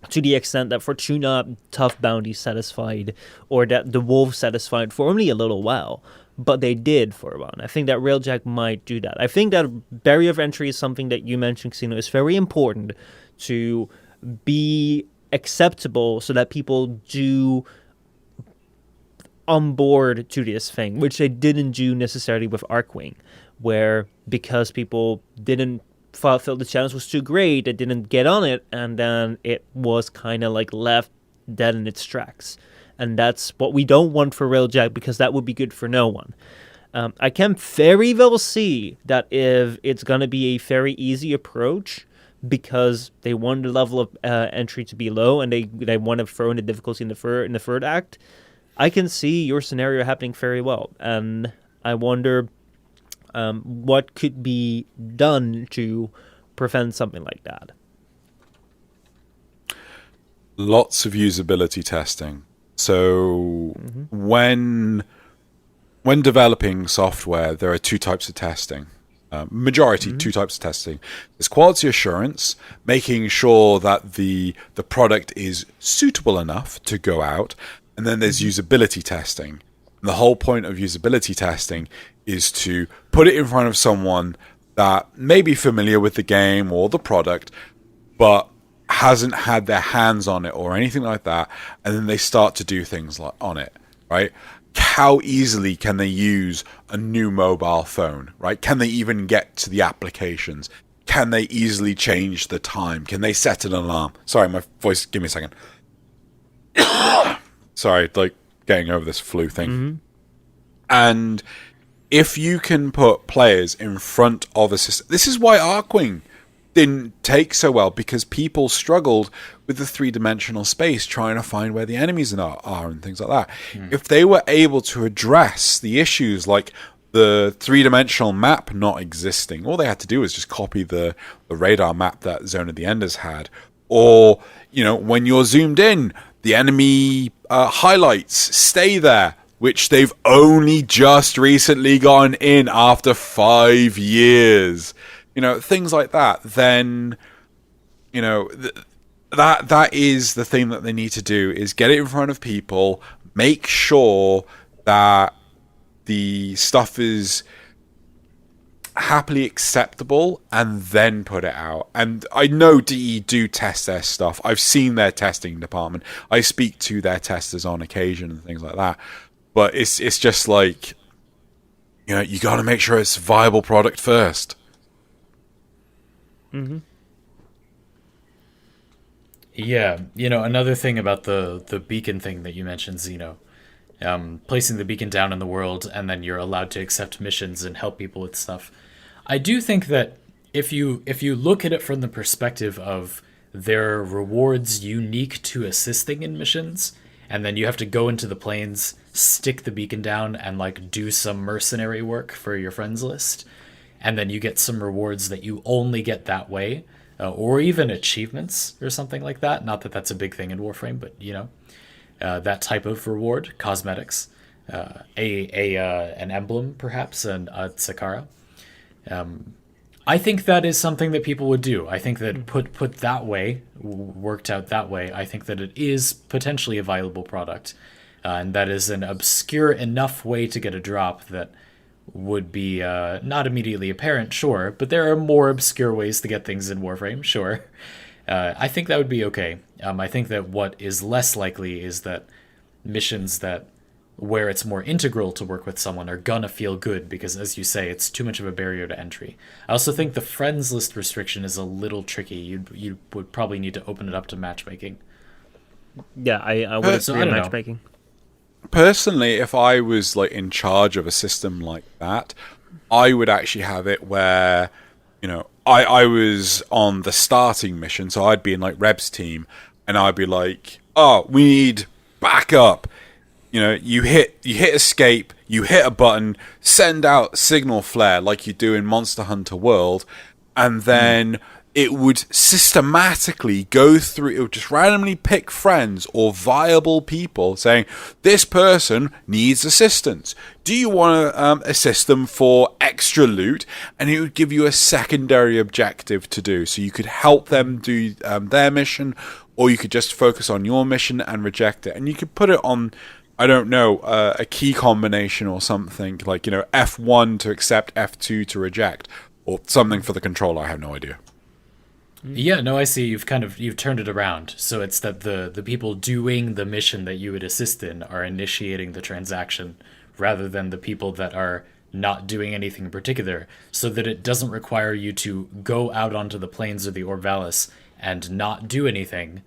to the extent that Fortuna Tough Bounty satisfied, or that the Wolf satisfied for only a little while, but they did for a while. I think that Railjack might do that. I think that barrier of entry is something that you mentioned, Xeno, is very important to be acceptable so that people do on board to this thing, which they didn't do necessarily with Archwing, where because people didn't felt the challenge was too great, they didn't get on it, and then it was kind of left dead in its tracks. And that's what we don't want for Railjack, because that would be good for no one. I can very well see that if it's going to be a very easy approach, because they want the level of entry to be low, and they want to throw in the difficulty in the third act, I can see your scenario happening very well, and I wonder what could be done to prevent something like that. Lots of usability testing. So when when developing software, there are two types of testing. Two types of testing. There's quality assurance, making sure that the product is suitable enough to go out, and then there's usability testing. And the whole point of usability testing is to put it in front of someone that may be familiar with the game or the product, but hasn't had their hands on it or anything like that, and then they start to do things like on it, right? How easily can they use a new mobile phone, right? Can they even get to the applications? Can they easily change the time? Can they set an alarm? Sorry, my voice, give me a second. Sorry, like getting over this flu thing. And if you can put players in front of a system, this is why Archwing didn't take so well, because people struggled with the three-dimensional space trying to find where the enemies are and things like that. If they were able to address the issues like the three-dimensional map not existing, all they had to do was just copy the radar map that Zone of the Enders had. Or, when you're zoomed in, the enemy highlights stay there, which they've only just recently gotten in after 5 years. Things like that, then, that is the thing that they need to do, is get it in front of people, make sure that the stuff is happily acceptable, and then put it out. And I know DE do test their stuff. I've seen their testing department. I speak to their testers on occasion and things like that. But it's just like, you got to make sure it's a viable product first. Yeah, another thing about the beacon thing that you mentioned, Zeno, placing the beacon down in the world, and then you're allowed to accept missions and help people with stuff. I do think that if you look at it from the perspective of there are rewards unique to assisting in missions, and then you have to go into the plains, stick the beacon down, and do some mercenary work for your friends list, and then you get some rewards that you only get that way, or even achievements or something like that. Not that that's a big thing in Warframe, but that type of reward, cosmetics, an emblem perhaps, and a Sakara. I think that is something that people would do. I think that put that way, worked out that way, I think that it is potentially a viable product, and that is an obscure enough way to get a drop that would be not immediately apparent, sure, but there are more obscure ways to get things in Warframe, sure. I think that would be okay. I think that what is less likely is that missions where it's more integral to work with someone are gonna feel good, because, as you say, it's too much of a barrier to entry. I also think the friends list restriction is a little tricky. You would probably need to open it up to matchmaking. Yeah, I would agree on matchmaking. Personally, if I was in charge of a system like that, I would actually have it where, I was on the starting mission, so I'd be in Reb's team, and I'd be like, oh, we need backup. You hit escape, you hit a button, send out signal flare like you do in Monster Hunter World, and then it would systematically go through, it would just randomly pick friends or viable people saying, this person needs assistance. Do you want to assist them for extra loot? And it would give you a secondary objective to do. So you could help them do their mission, or you could just focus on your mission and reject it. And you could put it on, I don't know, a key combination or something, F1 to accept, F2 to reject, or something for the controller. I have no idea. Yeah, no, I see. You've turned it around. So it's that the people doing the mission that you would assist in are initiating the transaction, rather than the people that are not doing anything in particular, so that it doesn't require you to go out onto the plains of the Orvalis and not do anything,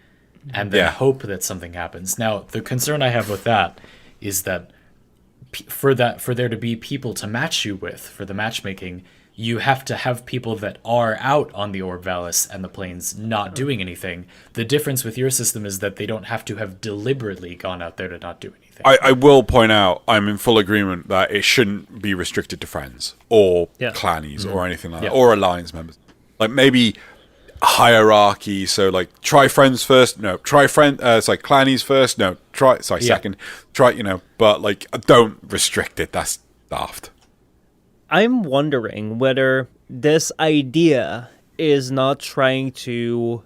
and then hope that something happens. Now, the concern I have with that is that for there to be people to match you with for the matchmaking, you have to have people that are out on the Orvalis and the plains not doing anything. The difference with your system is that they don't have to have deliberately gone out there to not do anything. I will point out, I'm in full agreement that it shouldn't be restricted to friends or clannies or anything like that, or alliance members. Maybe hierarchy, so try friends first, no, try it's clannies first, no, second, try, but don't restrict it. That's daft. I'm wondering whether this idea is not trying to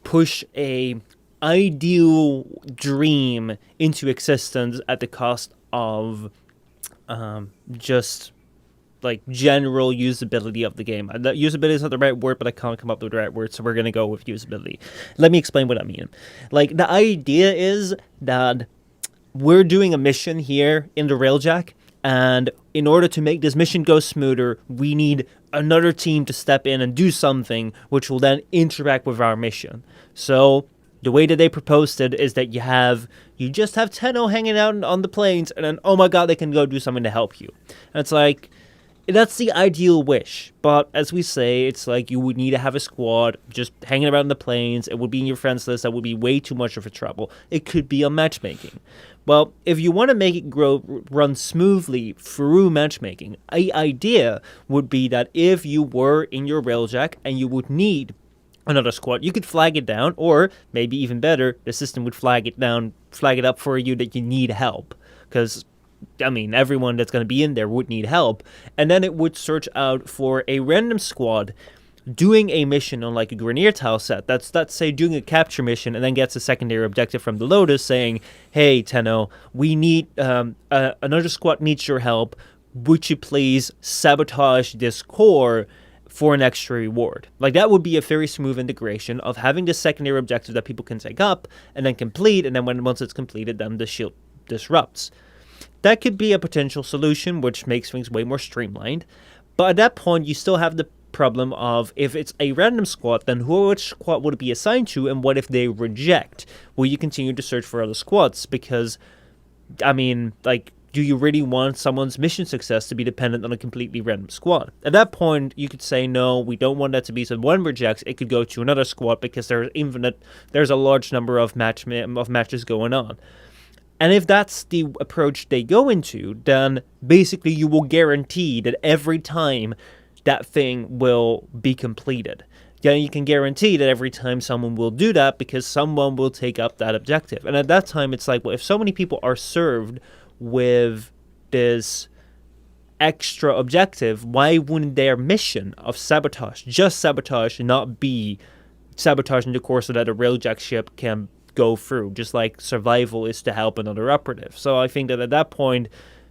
push a ideal dream into existence at the cost of just like general usability of the game. That usability is not the right word, but I can't come up with the right word, so we're gonna go with usability. Let me explain what I mean. Like, the idea is that we're doing a mission here in the Railjack, and in order to make this mission go smoother, we need another team to step in and do something which will then interact with our mission. So the way that they proposed it is that you just have Tenno hanging out on the plains, and then, oh my god, they can go do something to help you. And it's like, that's the ideal wish. But as we say, it's like you would need to have a squad just hanging around the plains. It would be in your friends list. That would be way too much of a trouble. It could be on matchmaking. Well, if you want to make it run smoothly through matchmaking, an idea would be that if you were in your Railjack and you would need another squad, you could flag it down, or maybe even better, the system would flag it up for you that you need help. Because, I mean, everyone that's going to be in there would need help. And then it would search out for a random squad doing a mission on like a Grenier tile set. That's say doing a capture mission, and then gets a secondary objective from the Lotus saying, hey, Tenno, we need, another squad needs your help. Would you please sabotage this core for an extra reward? Like, that would be a very smooth integration of having this secondary objective that people can take up and then complete, and then once it's completed, then the shield disrupts. That could be a potential solution, which makes things way more streamlined. But at that point, you still have the problem of, if it's a random squad, then which squad would it be assigned to, and what if they reject? Will you continue to search for other squads? Because, I mean, like, do you really want someone's mission success to be dependent on a completely random squad? At that point, you could say, no, we don't want that to be. So one rejects, it could go to another squad because there's a large number of matches going on. And if that's the approach they go into, then basically you will guarantee that every time that thing will be completed. Then you can guarantee that every time someone will do that, because someone will take up that objective. And at that time, it's like, well, if so many people are served with this extra objective, why wouldn't their mission of sabotage, just sabotage, not be sabotaging the core so that a Railjack ship can go through, just like survival is to help another operative? So I think that at that point,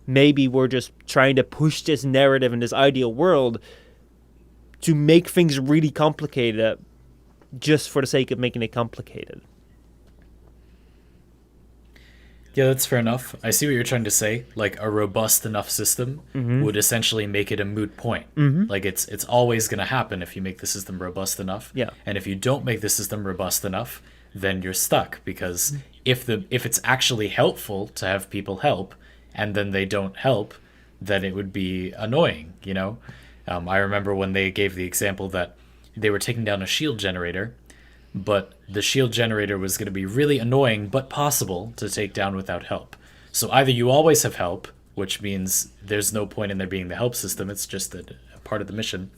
maybe we're just trying to push this narrative in this ideal world to make things really complicated just for the sake of making it complicated. Yeah, that's fair enough. I see what you're trying to say. Like, a robust enough system would essentially make it a moot point. Like, it's always going to happen if you make the system robust enough. Yeah. And if you don't make the system robust enough, then you're stuck, because if it's actually helpful to have people help, and then they don't help, then it would be annoying, you know? I remember when they gave the example that they were taking down a shield generator, but the shield generator was going to be really annoying but possible to take down without help. So either you always have help, which means there's no point in there being the help system, it's just a part of the mission,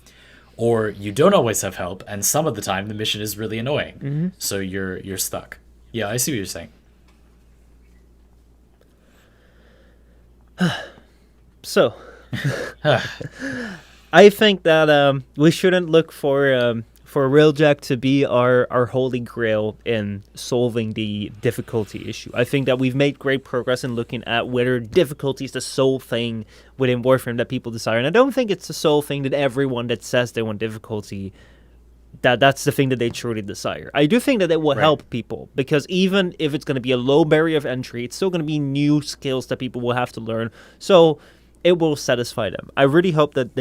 or you don't always have help, and some of the time the mission is really annoying, so you're stuck. Yeah, I see what you're saying. So, I think that we shouldn't look for Railjack to be our holy grail in solving the difficulty issue. I think that we've made great progress in looking at whether difficulty is the sole thing within Warframe that people desire. And I don't think it's the sole thing that everyone that says they want difficulty, that's the thing that they truly desire. I do think that it will help people, because even if it's going to be a low barrier of entry, it's still going to be new skills that people will have to learn. So it will satisfy them. I really hope that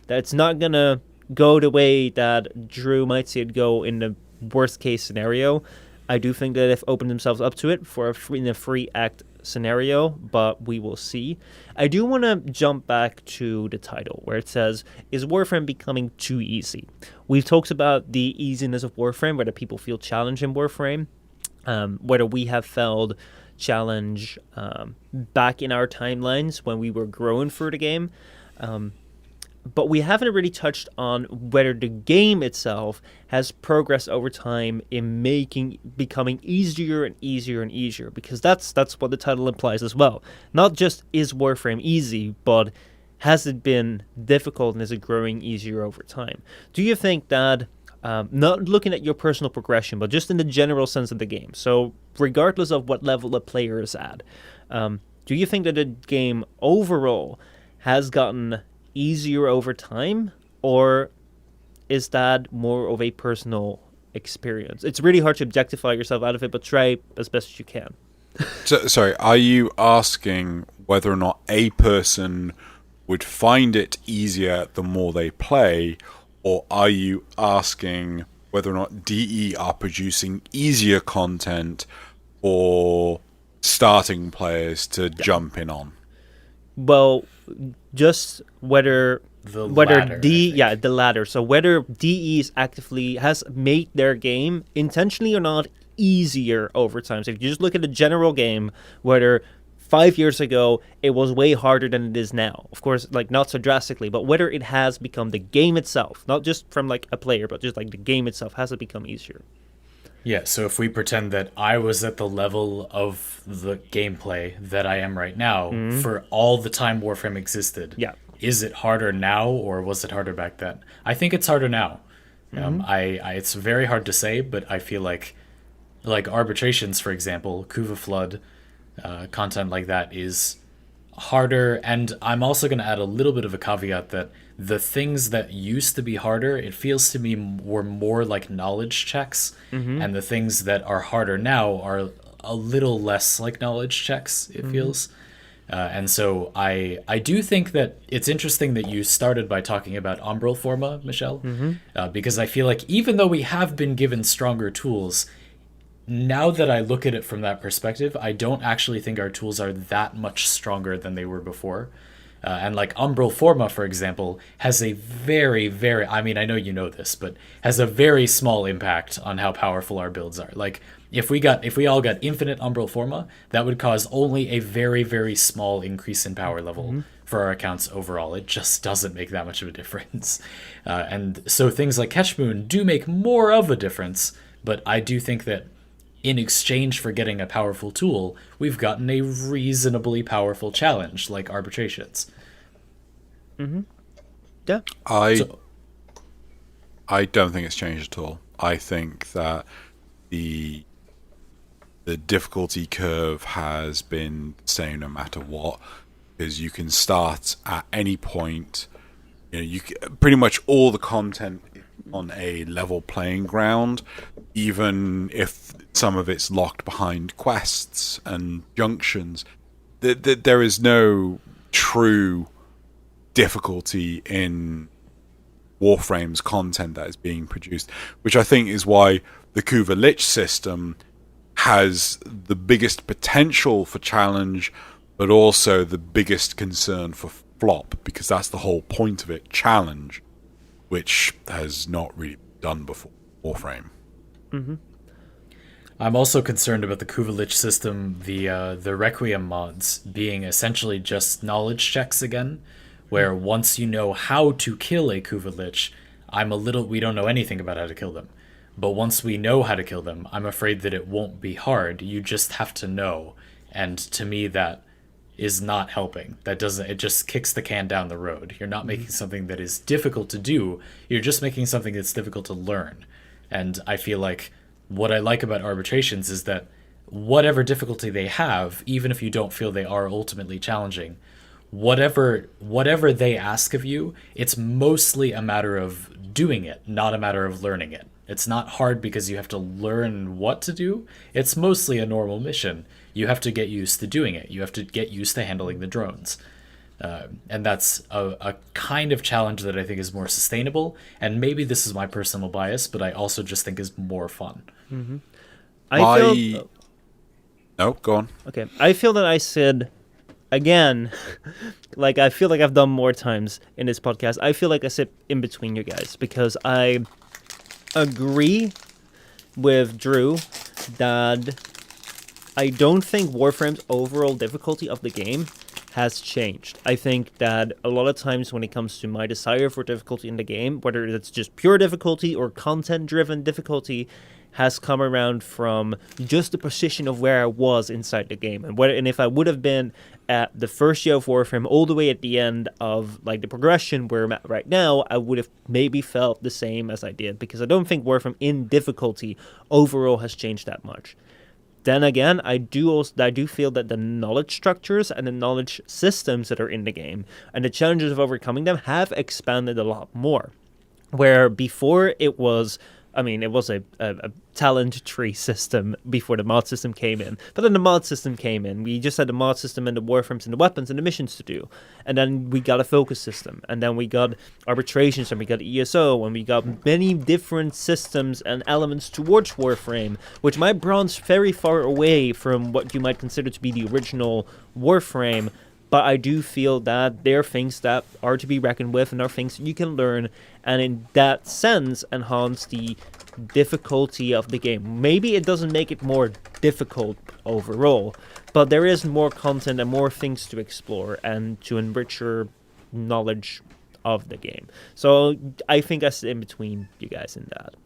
it's not going to go the way that Drew might see it go in the worst case scenario. I do think that they've opened themselves up to it in a free act scenario, but we will see. I do want to jump back to the title where it says, is Warframe becoming too easy? We've talked about the easiness of Warframe, whether people feel challenged in Warframe, whether we have felt challenge back in our timelines when we were growing through the game. But we haven't really touched on whether the game itself has progressed over time in becoming easier and easier and easier, because that's what the title implies as well. Not just is Warframe easy, but has it been difficult and is it growing easier over time? Do you think that, not looking at your personal progression, but just in the general sense of the game, so regardless of what level a player is at, do you think that the game overall has gotten easier over time, or is that more of a personal experience? It's really hard to objectify yourself out of it, but try as best as you can. Sorry, are you asking whether or not a person would find it easier the more they play, or are you asking whether or not DE are producing easier content for starting players to jump in on? Well, just whether latter, the latter. So whether DE's actively has made their game, intentionally or not, easier over time. So if you just look at the general game, whether 5 years ago it was way harder than it is now. Of course, like not so drastically, but whether it has become the game itself, not just from like a player, but just like the game itself, has it become easier? Yeah, so if we pretend that I was at the level of the gameplay that I am right now for all the time Warframe existed, is it harder now or was it harder back then? I think it's harder now. It's very hard to say, but I feel like arbitrations, for example, Kuva Flood, content like that is harder. And I'm also going to add a little bit of a caveat that the things that used to be harder, it feels to me were more like knowledge checks, and the things that are harder now are a little less like knowledge checks, it feels. And so I do think that it's interesting that you started by talking about Umbral Forma, Michel, because I feel like even though we have been given stronger tools, now that I look at it from that perspective, I don't actually think our tools are that much stronger than they were before. And like Umbral Forma, for example, has a very, very, I mean, I know you know this, but has a very small impact on how powerful our builds are. Like if we all got infinite Umbral Forma, that would cause only a very, very small increase in power level for our accounts overall. It just doesn't make that much of a difference. And so things like Catchmoon do make more of a difference, but I do think that in exchange for getting a powerful tool, we've gotten a reasonably powerful challenge like arbitrations. Yeah. I don't think it's changed at all. I think that the difficulty curve has been the same no matter what, because you can start at any point. You pretty much all the content on a level playing ground, even if some of it's locked behind quests and junctions. There is no true difficulty in Warframe's content that is being produced, which I think is why the Kuva Lich system has the biggest potential for challenge, but also the biggest concern for flop, because that's the whole point of it, challenge, which has not really been done before Warframe. I'm also concerned about the Kuva Lich system, the Requiem mods being essentially just knowledge checks again, where once you know how to kill a Kuva Lich, we don't know anything about how to kill them. But once we know how to kill them, I'm afraid that it won't be hard. You just have to know. And to me, that is not helping. It just kicks the can down the road. You're not making something that is difficult to do. You're just making something that's difficult to learn. And I feel like what I like about arbitrations is that whatever difficulty they have, even if you don't feel they are ultimately challenging, whatever they ask of you, it's mostly a matter of doing it, not a matter of learning it. It's not hard because you have to learn what to do. It's mostly a normal mission. You have to get used to doing it. You have to get used to handling the drones. And that's a kind of challenge that I think is more sustainable. And maybe this is my personal bias, but I also just think is more fun. No, go on. Okay. I feel that I said, again, like I feel like I've done more times in this podcast, I feel like I sit in between you guys, because I agree with Drew that I don't think Warframe's overall difficulty of the game has changed. I think that a lot of times when it comes to my desire for difficulty in the game, whether it's just pure difficulty or content-driven difficulty, has come around from just the position of where I was inside the game. And if I would have been at the first year of Warframe all the way at the end of like the progression where I'm at right now, I would have maybe felt the same as I did, because I don't think Warframe in difficulty overall has changed that much. Then again, I do feel that the knowledge structures and the knowledge systems that are in the game and the challenges of overcoming them have expanded a lot more. Where before it was a talent tree system before the mod system came in. But then the mod system came in. We just had the mod system and the warframes and the weapons and the missions to do. And then we got a focus system. And then we got arbitrations and we got ESO and we got many different systems and elements towards Warframe, which might branch very far away from what you might consider to be the original Warframe. But I do feel that there are things that are to be reckoned with and are things that you can learn, and in that sense enhance the difficulty of the game. Maybe it doesn't make it more difficult overall, but there is more content and more things to explore and to enrich your knowledge of the game. So I think I sit in between you guys in that.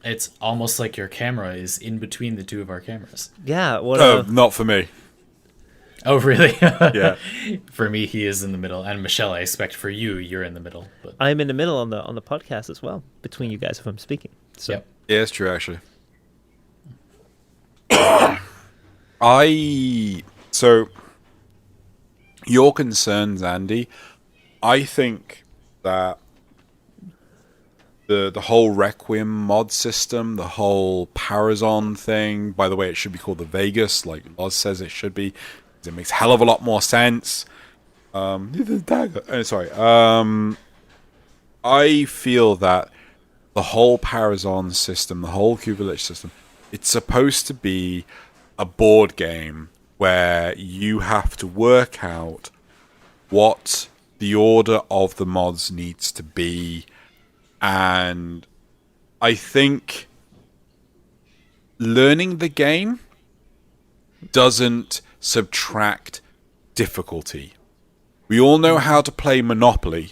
It's almost like your camera is in between the two of our cameras. Yeah. Not for me. Oh, really? Yeah. For me, he is in the middle. And Michelle, I expect for you, you're in the middle. But I'm in the middle on the podcast as well, between you guys if I'm speaking. So. Yep. Yeah, it's true, actually. So, your concerns, Andy, I think that the whole Requiem mod system, the whole Parazon thing, by the way, it should be called the Vegas, like Oz says it should be, because it makes a hell of a lot more sense. I feel that the whole Parazon system, the whole Cuba system, it's supposed to be a board game where you have to work out what the order of the mods needs to be. And I think learning the game doesn't subtract difficulty. We all know how to play Monopoly,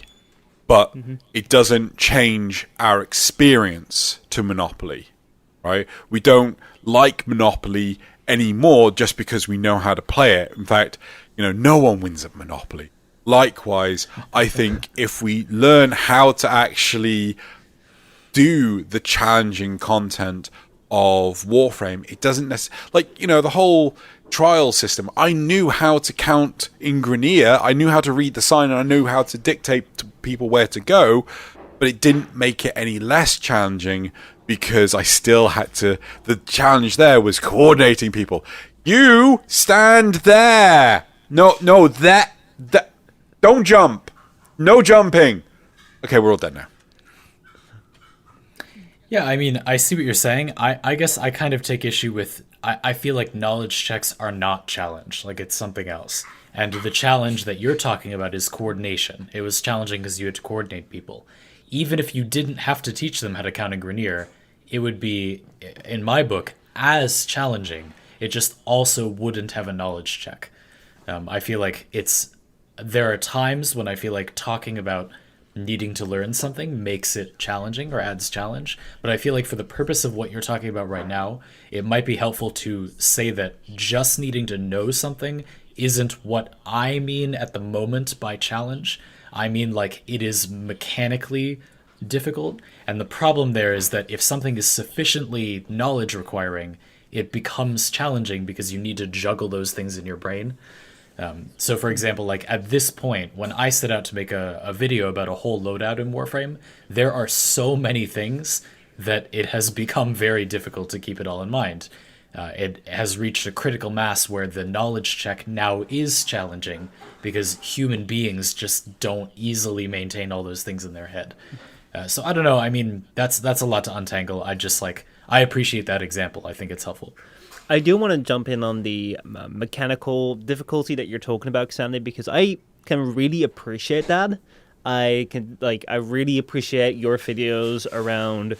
but it doesn't change our experience to Monopoly, right? We don't like Monopoly anymore just because we know how to play it. In fact, no one wins at Monopoly. Likewise, I think if we learn how to actually do the challenging content of Warframe, it doesn't necessarily... the whole trial system, I knew how to count in Grenier, I knew how to read the sign, and I knew how to dictate to people where to go, but it didn't make it any less challenging because I still had to... The challenge there was coordinating people. You stand there! No, that... Don't jump. No jumping. Okay, we're all dead now. yeah, I mean, I see what you're saying. I guess I kind of take issue with... I feel like knowledge checks are not challenge. Like, it's something else. And the challenge that you're talking about is coordination. It was challenging because you had to coordinate people. Even if you didn't have to teach them how to count in Grenier, it would be, in my book, as challenging. It just also wouldn't have a knowledge check. I feel like there are times when I feel like talking about needing to learn something makes it challenging or adds challenge. But I feel like for the purpose of what you're talking about right now, it might be helpful to say that just needing to know something isn't what I mean at the moment by challenge. I mean, like, it is mechanically difficult. And the problem there is that if something is sufficiently knowledge requiring, it becomes challenging because you need to juggle those things in your brain. So, for example, like at this point, when I set out to make a video about a whole loadout in Warframe, there are so many things that it has become very difficult to keep it all in mind. It has reached a critical mass where the knowledge check now is challenging because human beings just don't easily maintain all those things in their head. So I don't know. I mean, that's a lot to untangle. I appreciate that example. I think it's helpful. I do want to jump in on the mechanical difficulty that you're talking about, Xandy, because I can really appreciate that. I really appreciate your videos around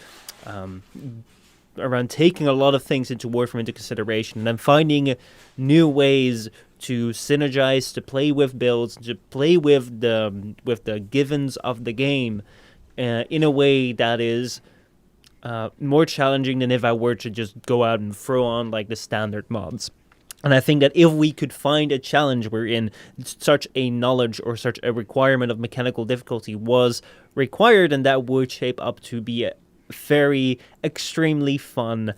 around taking a lot of things into Warframe into consideration, and then finding new ways to synergize, to play with builds, to play with the givens of the game in a way that is more challenging than if I were to just go out and throw on like the standard mods. And I think that if we could find a challenge wherein such a knowledge or such a requirement of mechanical difficulty was required, then that would shape up to be a very extremely fun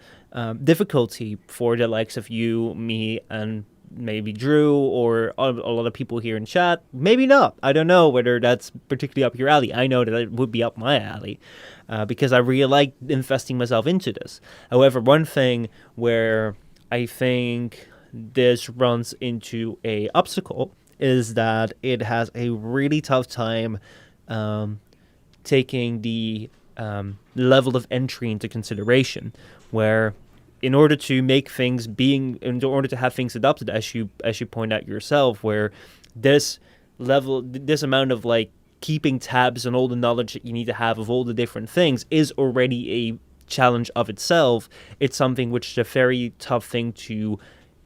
difficulty for the likes of you, me, and maybe Drew, or a lot of people here in chat. Maybe not. I don't know whether that's particularly up your alley. I know that it would be up my alley because I really like investing myself into this. However, one thing where I think this runs into a obstacle is that it has a really tough time taking the level of entry into consideration, where in order to have things adopted, as you point out yourself, where this amount of like keeping tabs on all the knowledge that you need to have of all the different things is already a challenge of itself. It's something which is a very tough thing to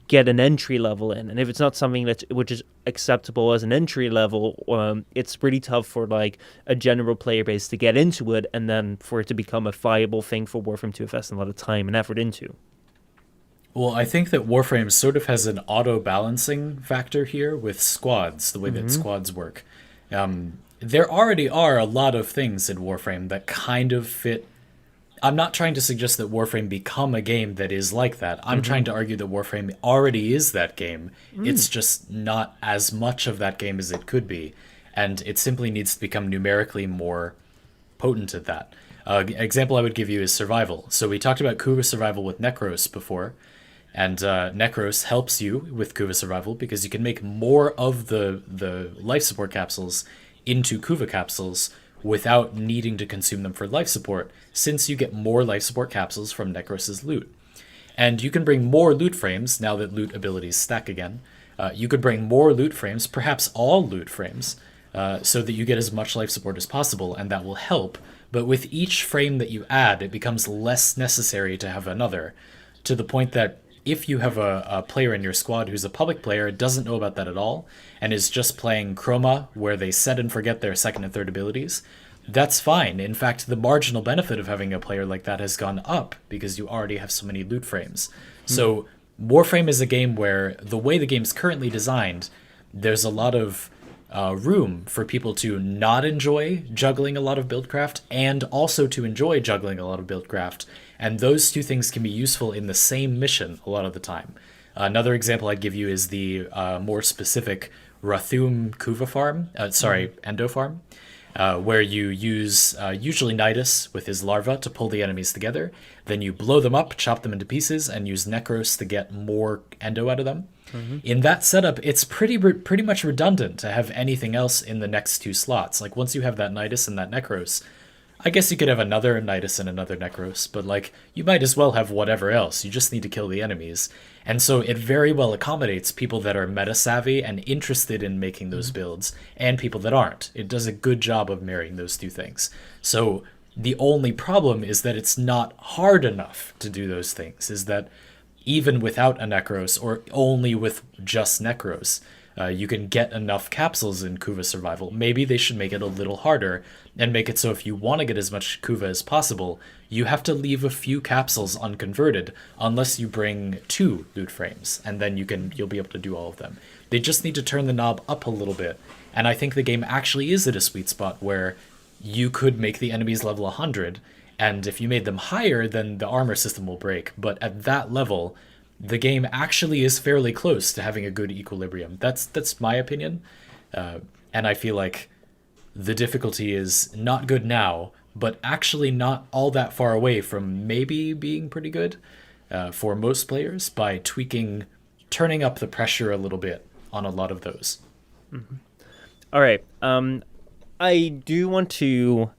get an entry level in, and if it's not something which is acceptable as an entry level, it's really tough for like a general player base to get into it, and then for it to become a viable thing for Warframe to invest a lot of time and effort into. Well, I think that Warframe sort of has an auto-balancing factor here with squads, the way that squads work. There already are a lot of things in Warframe that kind of fit. I'm not trying to suggest that Warframe become a game that is like that. I'm trying to argue that Warframe already is that game. It's just not as much of that game as it could be, and it simply needs to become numerically more potent at that. Example I would give you is survival. So we talked about Kuva survival with Necros before, and Necros helps you with Kuva survival because you can make more of the life support capsules into Kuva capsules without needing to consume them for life support, since you get more life support capsules from Necros' loot. And you can bring more loot frames, now that loot abilities stack again. You could bring more loot frames, perhaps all loot frames, so that you get as much life support as possible, and that will help. But with each frame that you add, it becomes less necessary to have another, to the point that if you have a player in your squad who's a public player, doesn't know about that at all, and is just playing Chroma, where they set and forget their second and third abilities, that's fine. In fact, the marginal benefit of having a player like that has gone up, because you already have so many loot frames. So Warframe is a game where, the way the game's currently designed, there's a lot of room for people to not enjoy juggling a lot of buildcraft, and also to enjoy juggling a lot of buildcraft. And those two things can be useful in the same mission a lot of the time. Another example I'd give you is the more specific Rathum Kuva farm, Endo farm, where you use usually Nidus with his larva to pull the enemies together. Then you blow them up, chop them into pieces, and use Necros to get more Endo out of them. In that setup, it's pretty much redundant to have anything else in the next two slots. Like, once you have that Nidus and that Necros, I guess you could have another Nidus and another Necros, but like, you might as well have whatever else. You just need to kill the enemies. And so it very well accommodates people that are meta savvy and interested in making those builds, and people that aren't. It does a good job of marrying those two things. So the only problem is that it's not hard enough to do those things, is that even without a Necros, or only with just Necros, you can get enough capsules in Kuva survival. Maybe they should make it a little harder and make it so if you want to get as much Kuva as possible, you have to leave a few capsules unconverted unless you bring 2 loot frames, and then you'll be able to do all of them. They just need to turn the knob up a little bit, and I think the game actually is at a sweet spot where you could make the enemies level 100, and if you made them higher, then the armor system will break. But at that level, the game actually is fairly close to having a good equilibrium. That's my opinion. And I feel like the difficulty is not good now, but actually not all that far away from maybe being pretty good for most players by turning up the pressure a little bit on a lot of those. All right. I do want to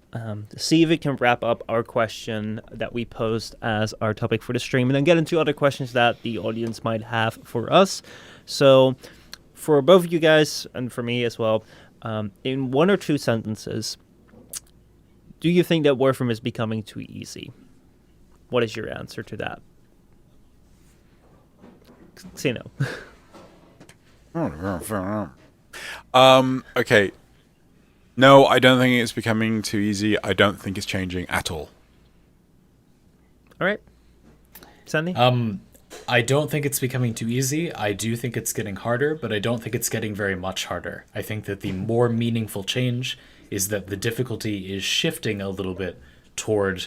see if we can wrap up our question that we posed as our topic for the stream, and then get into other questions that the audience might have for us. So for both of you guys, and for me as well, in 1 or 2 sentences, do you think that Warframe is becoming too easy? What is your answer to that? Xeno. Okay. No, I don't think it's becoming too easy. I don't think it's changing at all. All right. Sandy? I don't think it's becoming too easy. I do think it's getting harder, but I don't think it's getting very much harder. I think that the more meaningful change is that the difficulty is shifting a little bit toward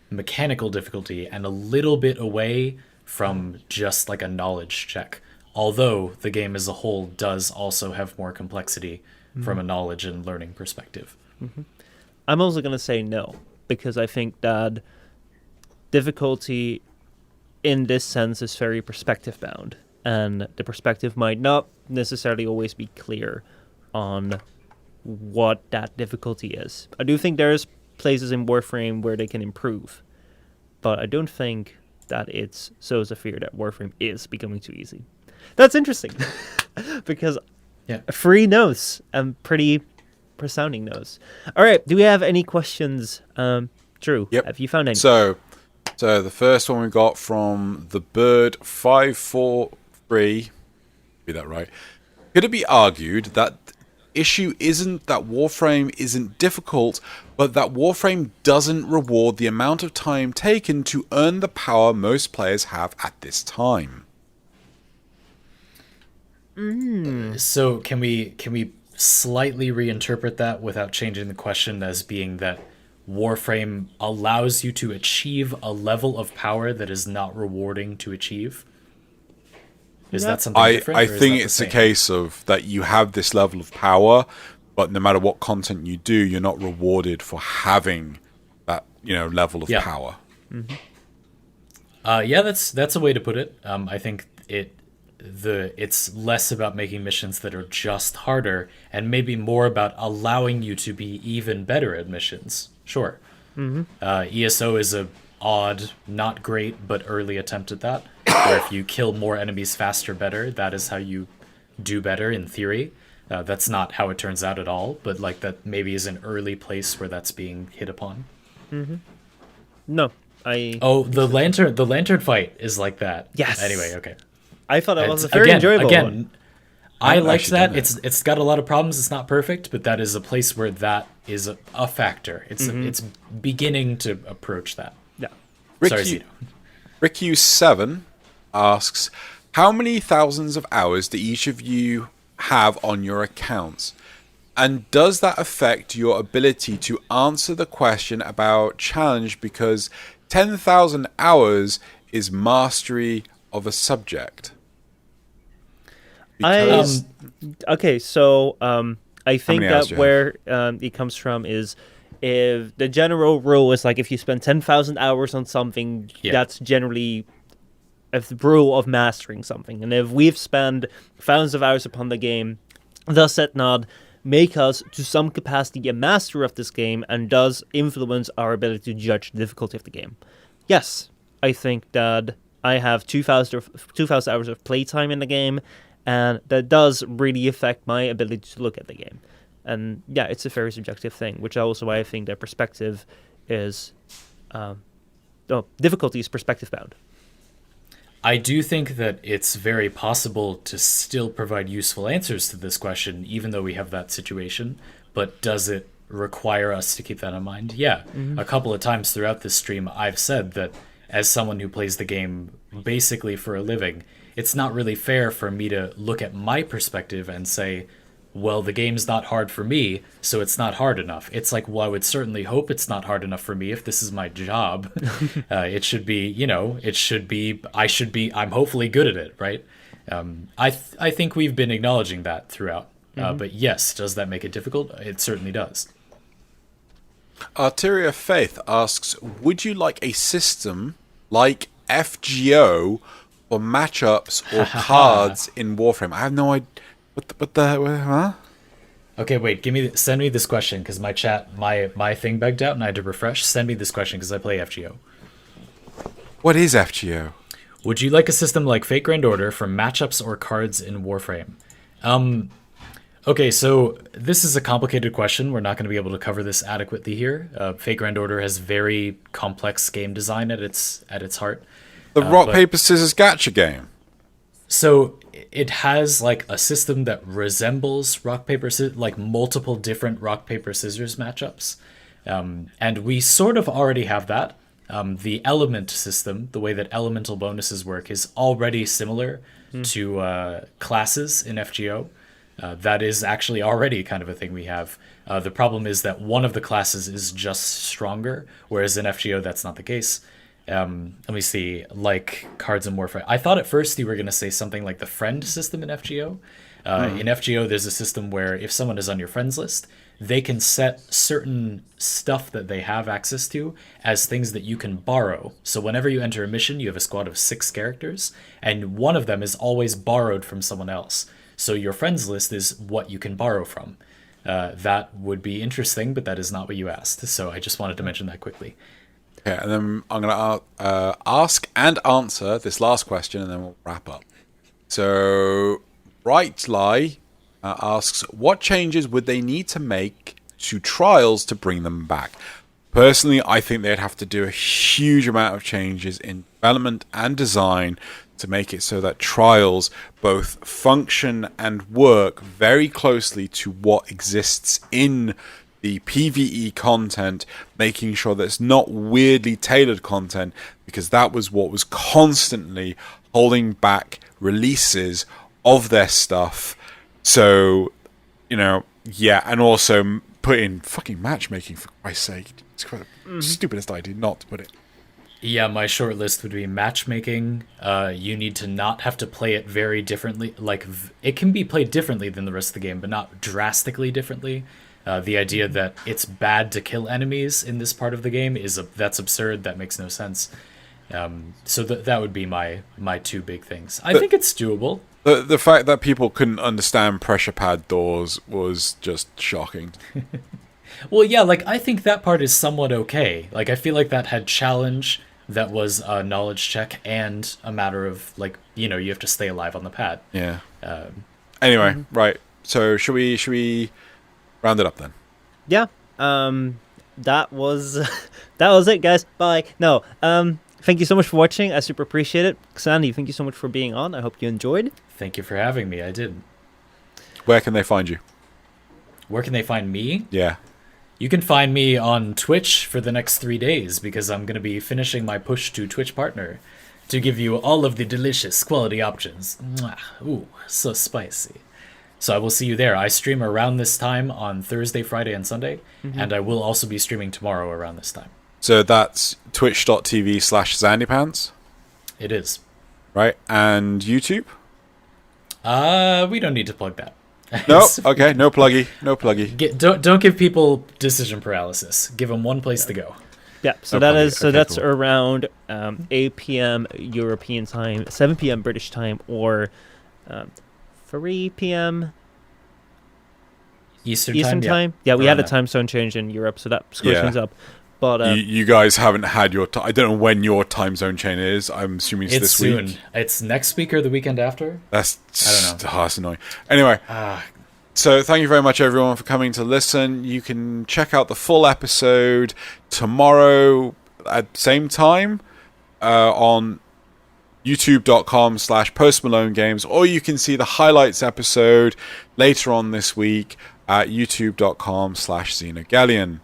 mechanical difficulty and a little bit away from just like a knowledge check. Although the game as a whole does also have more complexity from a knowledge and learning perspective. I'm also going to say no, because I think that difficulty in this sense is very perspective bound, and the perspective might not necessarily always be clear on what that difficulty is. I do think there's places in Warframe where they can improve, but I don't think that it's so severe that Warframe is becoming too easy. That's interesting, because free notes and pretty resounding notes. All right, do we have any questions? Drew, Yep. have you found any? So the first one we got from the Bird 543. Be that right? Could it be argued that issue isn't that Warframe isn't difficult, but that Warframe doesn't reward the amount of time taken to earn the power most players have at this time? So can we slightly reinterpret that without changing the question as being that Warframe allows you to achieve a level of power that is not rewarding to achieve? Is that something different? I or is think that it's the a same? case of that you have this level of power, but no matter what content you do, you're not rewarded for having that level of power. That's a way to put it. I think it's less about making missions that are just harder and maybe more about allowing you to be even better at missions. Sure. ESO is a odd, not great, but early attempt at that. Where if you kill more enemies faster, better, that is how you do better in theory. That's not how it turns out at all, but like that maybe is an early place where that's being hit upon. No, the lantern fight is like that. Yes. Anyway, okay. I thought that was a very enjoyable one. I haven't liked actually that. done that. It's got a lot of problems. It's not perfect, but that is a place where that is a factor. It's beginning to approach that. Yeah. Sorry, Zito. Rick7 asks, how many thousands of hours do each of you have on your accounts? And does that affect your ability to answer the question about challenge, because 10,000 hours is mastery of a subject? Because Okay, so I think many hours that do you where it comes from is if the general rule is like if you spend 10,000 hours on something, that's generally a rule of mastering something. And if we've spent thousands of hours upon the game, does that not make us to some capacity a master of this game and does influence our ability to judge the difficulty of the game? Yes, I think that I have 2,000 hours of playtime in the game, and that does really affect my ability to look at the game. And yeah, it's a very subjective thing, which also why I think that perspective is... difficulty is perspective bound. I do think that it's very possible to still provide useful answers to this question, even though we have that situation. But does it require us to keep that in mind? Yeah. A couple of times throughout this stream, I've said that as someone who plays the game basically for a living, it's not really fair for me to look at my perspective and say, well, the game's not hard for me, so it's not hard enough. It's like, well, I would certainly hope it's not hard enough for me if this is my job. It should be, I'm hopefully good at it, right? I think we've been acknowledging that throughout. But yes, does that make it difficult? It certainly does. Arteria Faith asks, would you like a system like FGO for matchups or cards in Warframe? I have no idea. Huh? Okay, wait. Send me this question because my thing bugged out and I had to refresh. Send me this question because I play FGO. What is FGO? Would you like a system like Fate Grand Order for matchups or cards in Warframe? Okay, so this is a complicated question. We're not going to be able to cover this adequately here. Fate Grand Order has very complex game design at its heart. The rock, but- paper, scissors gacha game. So it has like a system that resembles rock paper scissors, like multiple different rock paper scissors matchups, and we sort of already have that. The element system, the way that elemental bonuses work, is already similar to classes in FGO. That is actually already kind of a thing we have. The problem is that one of the classes is just stronger, whereas in FGO that's not the case. Let me see, like cards and Warframe. I thought at first you were going to say something like the friend system in FGO. In FGO, there's a system where if someone is on your friends list, they can set certain stuff that they have access to as things that you can borrow. So whenever you enter a mission, you have a squad of 6 characters, and one of them is always borrowed from someone else. So your friends list is what you can borrow from. That would be interesting, but that is not what you asked. So I just wanted to mention that quickly. Okay, and then I'm going to ask and answer this last question, and then we'll wrap up. So, Bright Lie asks, what changes would they need to make to Trials to bring them back? Personally, I think they'd have to do a huge amount of changes in development and design to make it so that Trials both function and work very closely to what exists in the PvE content, making sure that it's not weirdly tailored content, because that was what was constantly holding back releases of their stuff. So, and also put in fucking matchmaking, for Christ's sake. It's quite the stupidest idea not to put it. Yeah, my short list would be matchmaking. You need to not have to play it very differently. Like, it can be played differently than the rest of the game, but not drastically differently. The idea that it's bad to kill enemies in this part of the game that's absurd. That makes no sense. So that would be my 2 big things. I think it's doable. The fact that people couldn't understand pressure pad doors was just shocking. Well, yeah, like, I think that part is somewhat okay. Like, I feel like that had challenge, that was a knowledge check, and a matter of, like, you have to stay alive on the pad. Yeah. Anyway, right. So should we round it up then? Yeah. That was it, guys. Bye. No. Thank you so much for watching. I super appreciate it. Xandy, thank you so much for being on. I hope you enjoyed. Thank you for having me. I did. Where can they find you? Where can they find me? Yeah. You can find me on Twitch for the next 3 days, because I'm going to be finishing my push to Twitch Partner to give you all of the delicious quality options. Mwah. Ooh, so spicy. So I will see you there. I stream around this time on Thursday, Friday, and Sunday, and I will also be streaming tomorrow around this time. So that's twitch.tv/XandyPants, It is. right? And YouTube? We don't need to plug that. No, okay, no pluggy. Don't give people decision paralysis. Give them one place to go. Yeah, so No that problem. Okay, that's cool. around 8 p.m. European time, 7 p.m. British time, or 3 p.m. Eastern time. Yeah, we Around had a that. time zone change in Europe, so that screws Yeah. things up. But You guys haven't had your... I don't know when your time zone chain is. I'm assuming it's It's this soon. week. It's next week or the weekend after. That's... I don't know. That's annoying. Anyway, so thank you very much, everyone, for coming to listen. You can check out the full episode tomorrow at the same time on youtube.com/postmalonegames, or you can see the highlights episode later on this week at youtube.com/Xenogelion.